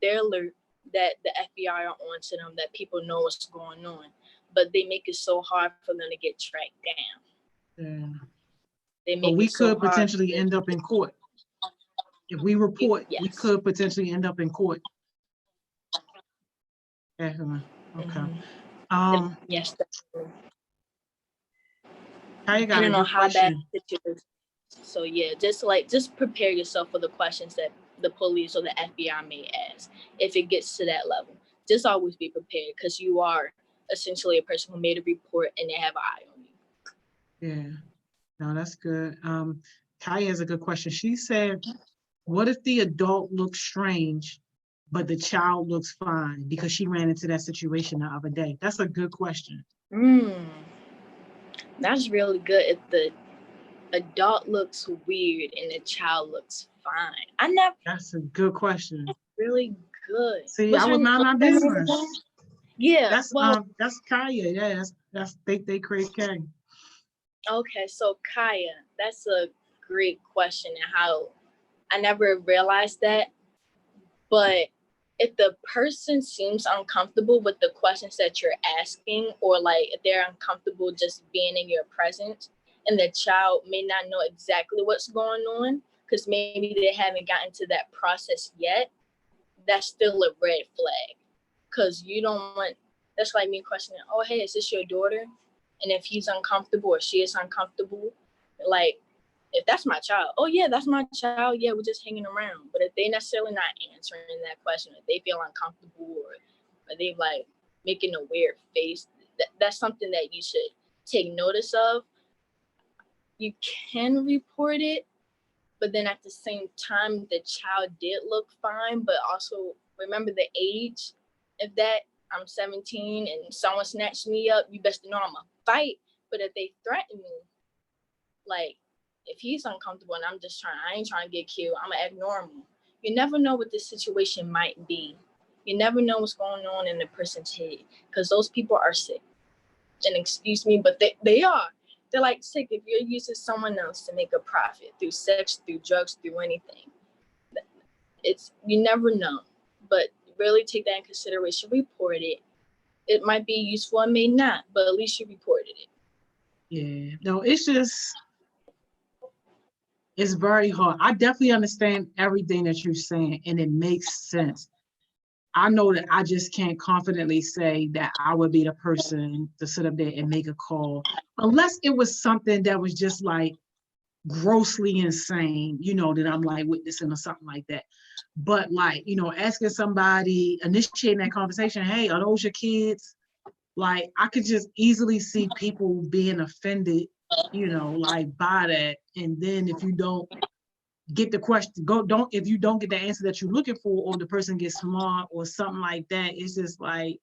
They're alert that the FBI are on to them, that people know what's going on, but they make it so hard for them to get tracked down. Yeah. They But make we it so could hard potentially end up in court. If we report, we yes. could potentially end up in court. Definitely. Okay. Yes, definitely. I got a Depending on good how bad question. the situation is. So yeah, just prepare yourself for the questions that the police or the FBI may ask if it gets to that level. Just always be prepared, because you are essentially a person who made a report and they have an eye on you. Yeah. No, that's good. Kaya has a good question. She said, what if the adult looks strange, but the child looks fine? Because she ran into that situation the other day. That's a good question. That's really good. If the adult looks weird and the child looks fine. That's a good question. Really good. See, I would mind my business. Yeah. That's Kaya. Yeah, that's they create Kaya. Okay, so Kaya, that's a great question, and how I never realized that. But if the person seems uncomfortable with the questions that you're asking, or like if they're uncomfortable just being in your presence, and the child may not know exactly what's going on because maybe they haven't gotten to that process yet, that's still a red flag. Because you don't want, that's like me questioning, oh, hey, is this your daughter? And if he's uncomfortable or she is uncomfortable, like, if that's my child, oh yeah, that's my child, yeah, we're just hanging around. But if they necessarily not answering that question, if they feel uncomfortable, or they like making a weird face, that's something that you should take notice of. You can report it, but then at the same time, the child did look fine, but also remember the age. If that, I'm 17 and someone snatched me up, you best know I'm gonna fight. But if they threaten me, like, if he's uncomfortable and I ain't trying to get killed, I'm gonna act normal. You never know what this situation might be. You never know what's going on in the person's head, because those people are sick. And excuse me, but they are. They're like sick if you're using someone else to make a profit through sex, through drugs, through anything. You never know. But really take that in consideration. Report it. It might be useful, it may not, but at least you reported it. Yeah. No, it's very hard. I definitely understand everything that you're saying, and it makes sense. I know that I just can't confidently say that I would be the person to sit up there and make a call, unless it was something that was just like grossly insane, that I'm like witnessing or something like that. But like, asking somebody, initiating that conversation, hey, are those your kids? Like, I could just easily see people being offended, like by that. And then if you don't get the question, if you don't get the answer that you're looking for, or the person gets smart or something like that, it's just like,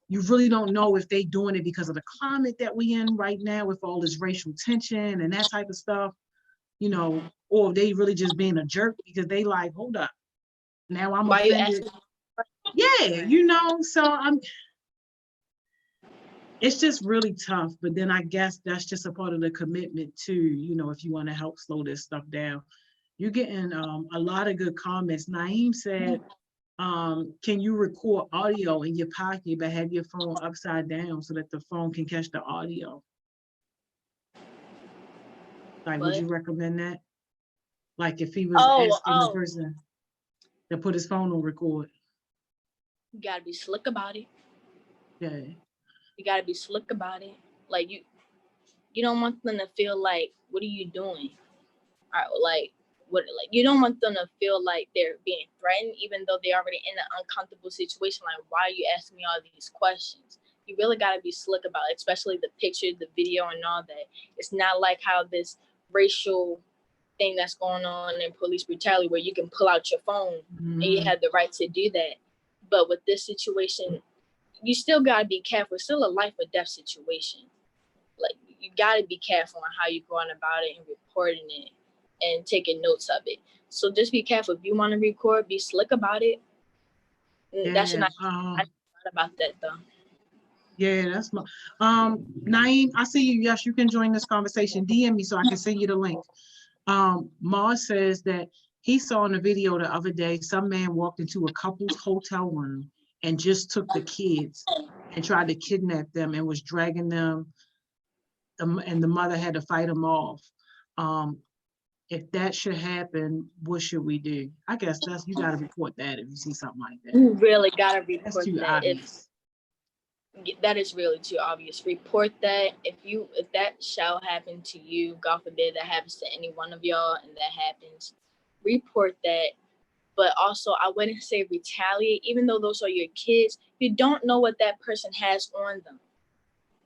you really don't know if they doing it because of the climate that we in right now with all this racial tension and that type of stuff, or they really just being a jerk because they like, hold up, now I'm Why offended. So it's just really tough. But then I guess that's just a part of the commitment too, if you want to help slow this stuff down. You're getting a lot of good comments. Naeem said, can you record audio in your pocket but have your phone upside down so that the phone can catch the audio? Like, would But you recommend that? Like if he was asking the person to put his phone on record. you gotta be slick about it. Yeah. You gotta be slick about it. Like you don't want them to feel like, what are you doing? Or like what, like you don't want them to feel like they're being threatened, even though they're already in an uncomfortable situation. Like, why are you asking me all these questions? You really gotta be slick about it, especially the picture, the video, and all that. It's not like how this racial thing that's going on in police brutality where you can pull out your phone and you have the right to do that. But with this situation, you still gotta be careful. It's still a life or death situation. Like, you gotta be careful on how you're going about it and reporting it and taking notes of it. So just be careful. If you want to record, be slick about it. Yeah. That should not. I thought about that though. Yeah, that's my Naeem, I see you. Yes, you can join this conversation. DM me so I can send you the link. Mars says that he saw in a video the other day, some man walked into a couple's hotel room and just took the kids and tried to kidnap them and was dragging them, and the mother had to fight him off. If that should happen, what should we do? I guess you got to report that if you see something like that. You really gotta report that's too that. obvious. If that is really too obvious, report that. If that shall happen to you, God forbid that happens to any one of y'all, and that happens, report that. But also, I wouldn't say retaliate, even though those are your kids. You don't know what that person has on them.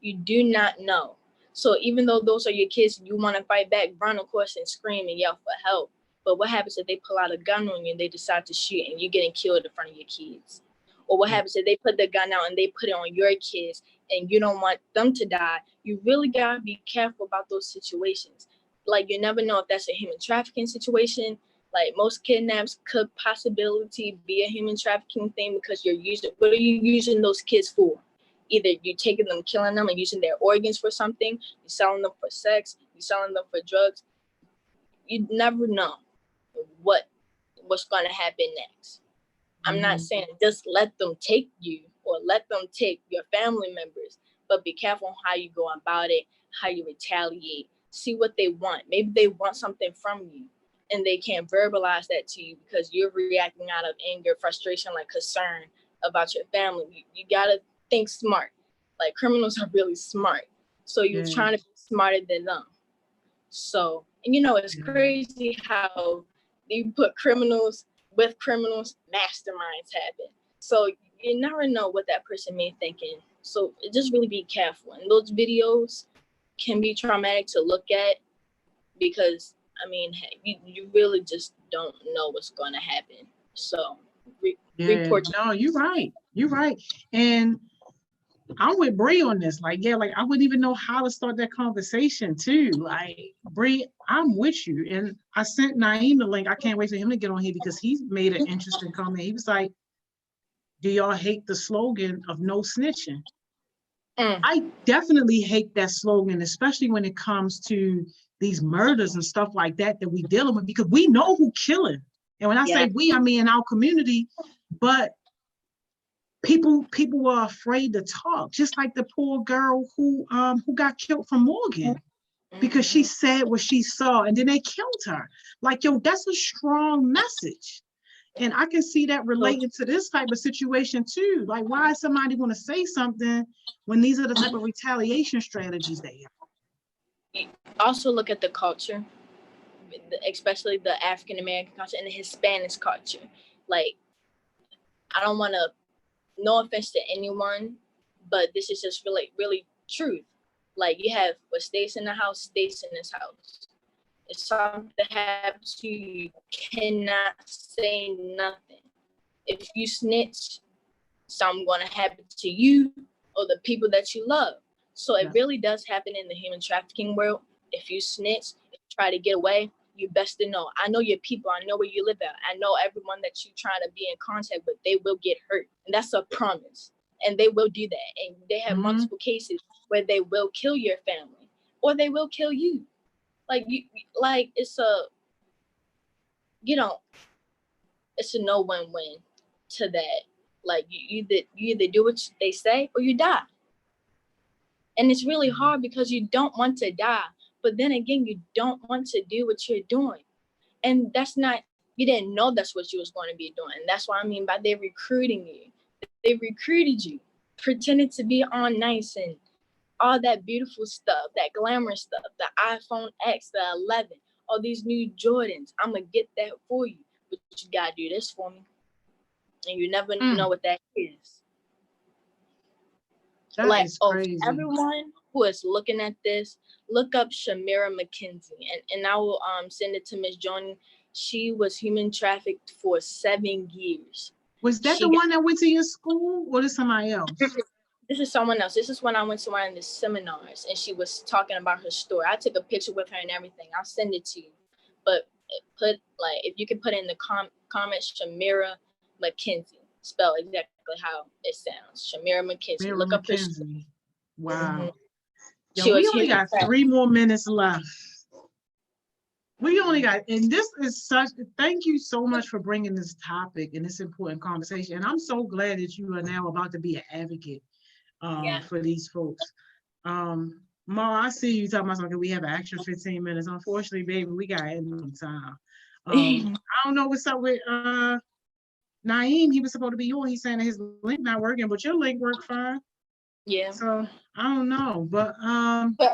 You do not know. So even though those are your kids, you want to fight back, run, of course, and scream and yell for help. But what happens if they pull out a gun on you and they decide to shoot and you're getting killed in front of your kids? Or what happens if they put the gun out and they put it on your kids and you don't want them to die? You really got to be careful about those situations. Like, you never know if that's a human trafficking situation. Like, most kidnaps could possibility be a human trafficking thing because what are you using those kids for? Either you're taking them, killing them, and using their organs for something, you're selling them for sex, you're selling them for drugs. You never know what's going to happen next. I'm not saying just let them take you or let them take your family members, but be careful on how you go about it, how you retaliate. See what they want. Maybe they want something from you and they can't verbalize that to you because you're reacting out of anger, frustration, like concern about your family. You got to think smart. Like, criminals are really smart. So you're trying to be smarter than them. So, and it's crazy how you put criminals with criminals, masterminds happen. So you never know what that person may thinking. So just really be careful. And those videos can be traumatic to look at because, you really just don't know what's going to happen. So report. No, you're right. You're right. And I'm with Bree on this. Like, I wouldn't even know how to start that conversation too. Like, Bree, I'm with you. And I sent Naeem the link. I can't wait for him to get on here because he's made an interesting comment. He was like, do y'all hate the slogan of no snitching? I definitely hate that slogan, especially when it comes to these murders and stuff like that we dealing with, because we know who killing. And when I say we, I mean in our community, but people were afraid to talk, just like the poor girl who got killed from Morgan because she said what she saw and then they killed her. Like, that's a strong message. And I can see that related to this type of situation too. Like, why is somebody going to say something when these are the type of retaliation strategies they have? Also look at the culture, especially the African American culture and the Hispanic culture. Like, I don't want to, no offense to anyone, but this is just really truth. Like, you have what stays in the house, stays in this house. If something happens to you, you cannot say nothing. If you snitch, something going to happen to you or the people that you love. So it really does happen in the human trafficking world. If you snitch, try to get away, you best to know. I know your people. I know where you live at. I know everyone that you try to be in contact with. They will get hurt. And that's a promise. And they will do that. And they have multiple cases where they will kill your family or they will kill you. Like, it's you don't, it's a no win-win to that. Like you either do what they say or you die. And it's really hard because you don't want to die, but then again, you don't want to do what you're doing. And that's not, you didn't know that's what you was going to be doing. And that's what I mean by they're recruiting you. They recruited you, pretended to be on nice and all that beautiful stuff, that glamorous stuff, the iPhone X, the 11, all these new Jordans. I'm going to get that for you, but you got to do this for me. And you never know what that is. That Like, is crazy. everyone who is looking at this, look up Shamira McKenzie, and I will send it to Miss Joni. She was human trafficked for 7 years. Was that the one that went to your school, or is somebody else? This is someone else. This is when I went to one of the seminars, and she was talking about her story. I took a picture with her and everything. I'll send it to you. But if you can put in the comments, Shamira McKenzie, spell exactly how it sounds. Shamira McKenzie. Shamira Look up her McKenzie. story. Wow. She we was only got 3 more minutes left. We only got, and this is such, thank you so much for bringing this topic and this important conversation. And I'm so glad that you are now about to be an advocate for these folks. Ma, I see you talking about something. We have an extra 15 minutes. Unfortunately, baby, we got it on time. I don't know what's up with Naeem. He was supposed to be on. He's saying that his link not working, but your link worked fine. Yeah. So I don't know, but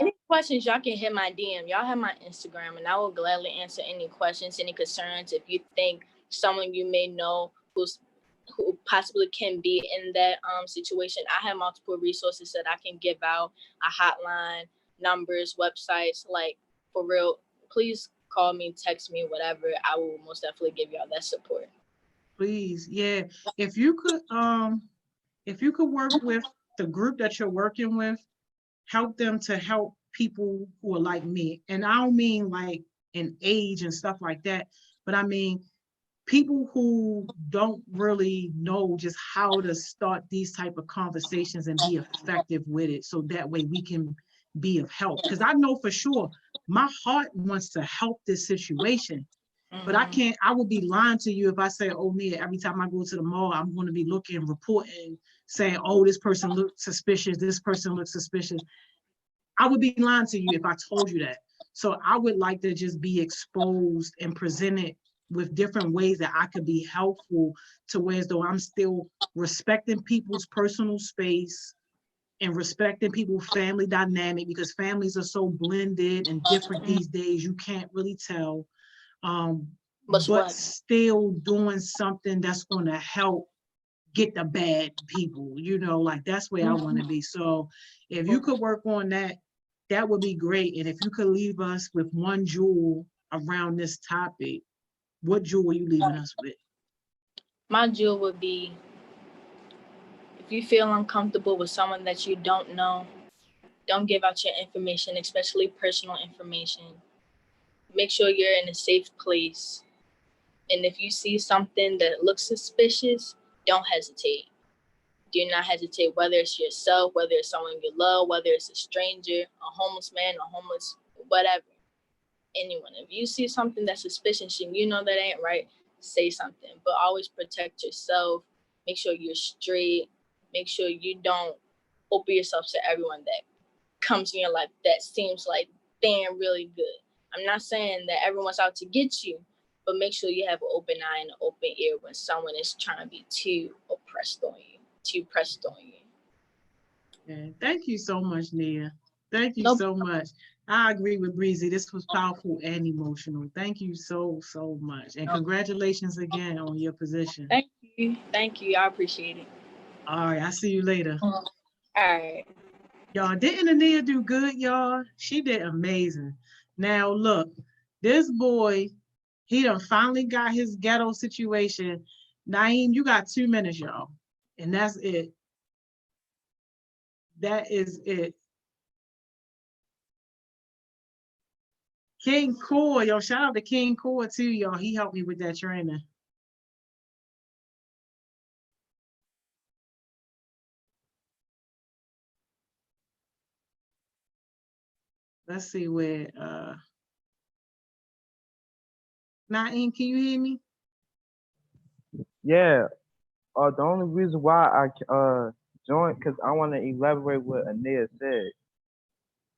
any questions, y'all can hit my DM. Y'all have my Instagram, and I will gladly answer any questions, any concerns. If you think someone you may know who possibly can be in that situation, I have multiple resources that I can give out, a hotline, numbers, websites. Like, for real, please call me, text me, whatever. I will most definitely give y'all that support. Please, yeah. If you could work with the group that you're working with, help them to help people who are like me. And I don't mean like in age and stuff like that, but I mean people who don't really know just how to start these type of conversations and be effective with it, so that way we can be of help. Because I know for sure my heart wants to help this situation, but I would be lying to you if I say, oh, Nia, every time I go to the mall, I'm going to be looking, reporting, saying, oh, this person looks suspicious, this person looks suspicious. I would be lying to you if I told you that. So I would like to just be exposed and presented with different ways that I could be helpful, to where as though I'm still respecting people's personal space and respecting people's family dynamic, because families are so blended and different these days, you can't really tell. But still doing something that's going to help get the bad people, like that's where I want to be. So if you could work on that, that would be great. And if you could leave us with one jewel around this topic, what jewel are you leaving us with? My jewel would be, if you feel uncomfortable with someone that you don't know, don't give out your information, especially personal information. Make sure you're in a safe place. And if you see something that looks suspicious, don't hesitate. Do not hesitate, whether it's yourself, whether it's someone you love, whether it's a stranger, a homeless man, a homeless, whatever, anyone. If you see something that's suspicious and you know that ain't right, say something. But always protect yourself. Make sure you're straight. Make sure you don't open yourself to everyone that comes in your life that seems like they're really good. I'm not saying that everyone's out to get you, but make sure you have an open eye and an open ear when someone is trying to be too oppressed on you, too pressed on you. Yeah, thank you so much, Nia. Thank you so much. I agree with Breezy. This was powerful and emotional. Thank you so much. And congratulations again on your position. Thank you. Thank you. I appreciate it. All right, I'll see you later. All right. Y'all, didn't Nia do good, y'all? She did amazing. Now, look, this boy, he done finally got his ghetto situation. Naeem, you got 2 minutes, y'all. And that's it. That is it. King Core, yo, shout out to King Core too, y'all. He helped me with that training. Let's see where Naeem, can you hear me? Yeah. The only reason why I joined because I want to elaborate what Anea said.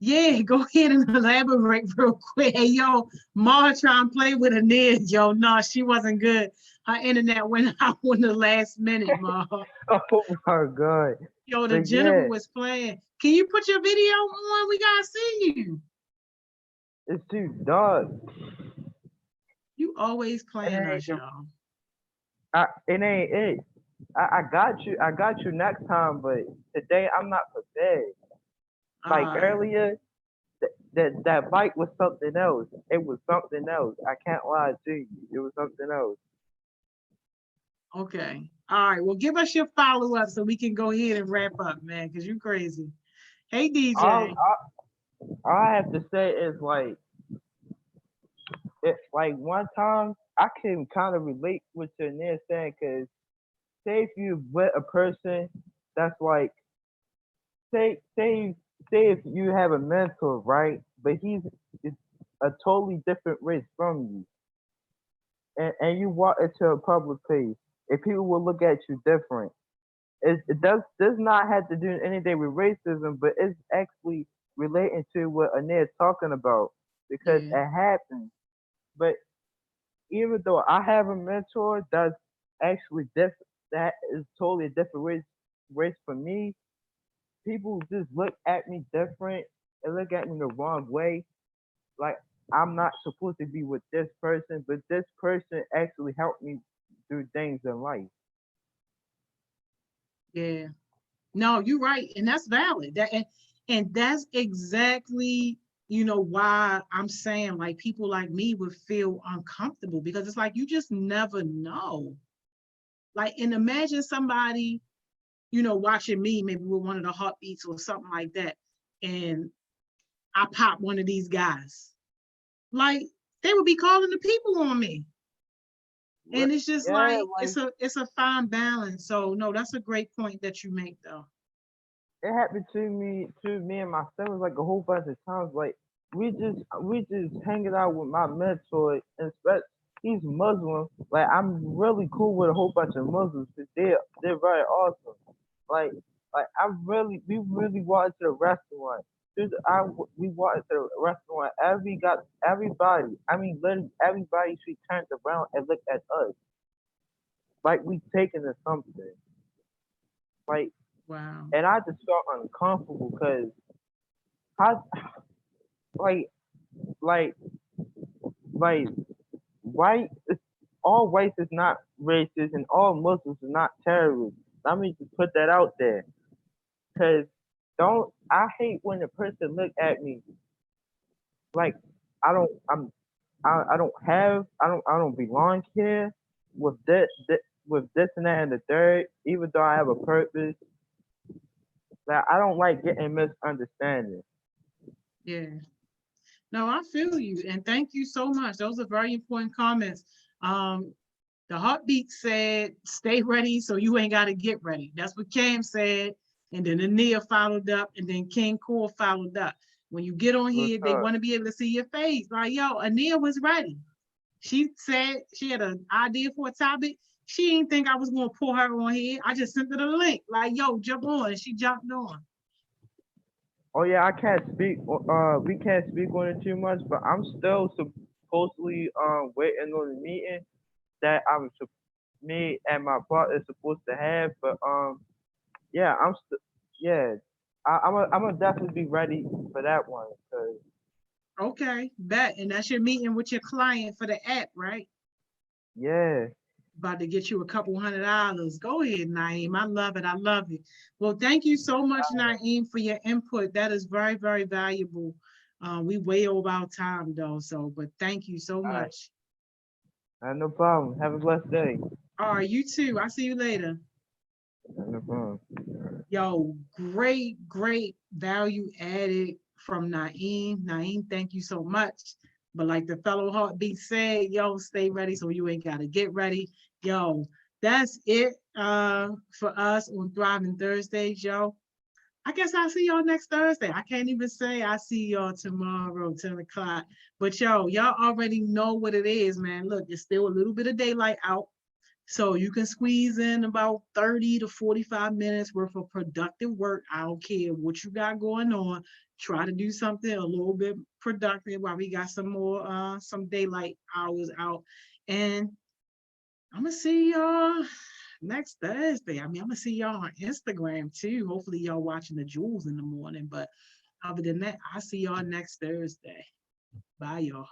Yeah, go ahead and elaborate real quick. Hey, yo, Ma trying to play with a nid, yo. No, she wasn't good. Her internet went out in the last minute, Ma. Oh my god. Yo, the But general yeah, was playing. Can you put your video on? We gotta see you. it's too dark. You always It playing ain't us, y'all. it ain't it. I got you. I got you next time, but today I'm not prepared. All Like right. earlier, that bike was something else. It was something else. I can't lie to you. It was something else. Okay. All right. Well, give us your follow-up so we can go ahead and wrap up, man, because you crazy. Hey, All, DJ. all I have to say is like it. Like one time, I can kind of relate with your near saying because say if you with a person that's like say if you have a mentor, right? But he's is a totally different race from you, and you walk into a public place, and people will look at you different. It does not have to do anything with racism, but it's actually relating to what Anit's talking about because Yeah. it happens. But even though I have a mentor that's actually different, that is totally a different race from me, people just look at me different and look at me the wrong way. Like I'm not supposed to be with this person, but this person actually helped me do things in life. Yeah. No, you're right. And that's valid. And that's exactly, why I'm saying like people like me would feel uncomfortable because it's like you just never know. Like, and imagine somebody, watching me maybe with one of the heartbeats or something like that. And I pop one of these guys. Like they would be calling the people on me. And it's just Yeah, like like it's a fine balance. So no, that's a great point that you make though. it happened to me and my siblings like a whole bunch of times. Like we just hanging out with my mentor, and he's Muslim. Like I'm really cool with a whole bunch of Muslims. 'Cause they're very awesome. Like I really we really walked to the restaurant. We walked to the restaurant. Everybody. I mean, literally everybody. She turned around and looked at us like we taking to something. Like, Wow. and I just felt uncomfortable because how like like like white all whites is not racist and all Muslims are not terrorists. Let me just put that out there. Cause don't I hate when a person look at me like I don't I'm I don't belong here with with this and that and the third, even though I have a purpose. That I don't like getting misunderstandings. Yeah. No, I feel you. And thank you so much. Those are very important comments. Um, the heartbeat said, stay ready so you ain't got to get ready. That's what Cam said. And then Ania followed up, and then King Core followed up. When you get on What's here, they up? want to be able to see your face. Like, yo, Ania was ready. She said she had an idea for a topic. She didn't think I was going to pull her on here. I just sent her the link. Like, yo, jump on. And she jumped on. Oh yeah, I can't speak. We can't speak on it too much, but I'm still supposedly waiting on the meeting that me and my partner is supposed to have. But yeah, yeah, I'm gonna definitely be ready for that one. Cause Okay, bet. And that's your meeting with your client for the app, right? yeah, About to get you a couple $100. Go ahead, Naeem. I love it. I love it. Well, thank you so much, Naeem, for your input. That is very, very valuable. We way over our time though, so but thank you so all right, much. no problem. Have a blessed day. All right, you too. I'll see you later. No problem. Yo, great, great value added from Naeem. Naeem, thank you so much. But like the fellow heartbeat said, yo, stay ready so you ain't gotta get ready. Yo, that's it for us on Thriving Thursdays, yo. I guess I'll see y'all next Thursday. I can't even say I see y'all tomorrow, 10 o'clock. But y'all already know what it is, man. Look, it's still a little bit of daylight out. So you can squeeze in about 30 to 45 minutes worth of productive work. I don't care what you got going on. Try to do something a little bit productive while we got some daylight hours out. And I'm gonna see y'all next Thursday. I mean, I'm gonna see y'all on Instagram too. Hopefully y'all watching the jewels in the morning. But other than that, I'll see y'all next Thursday. Bye, y'all.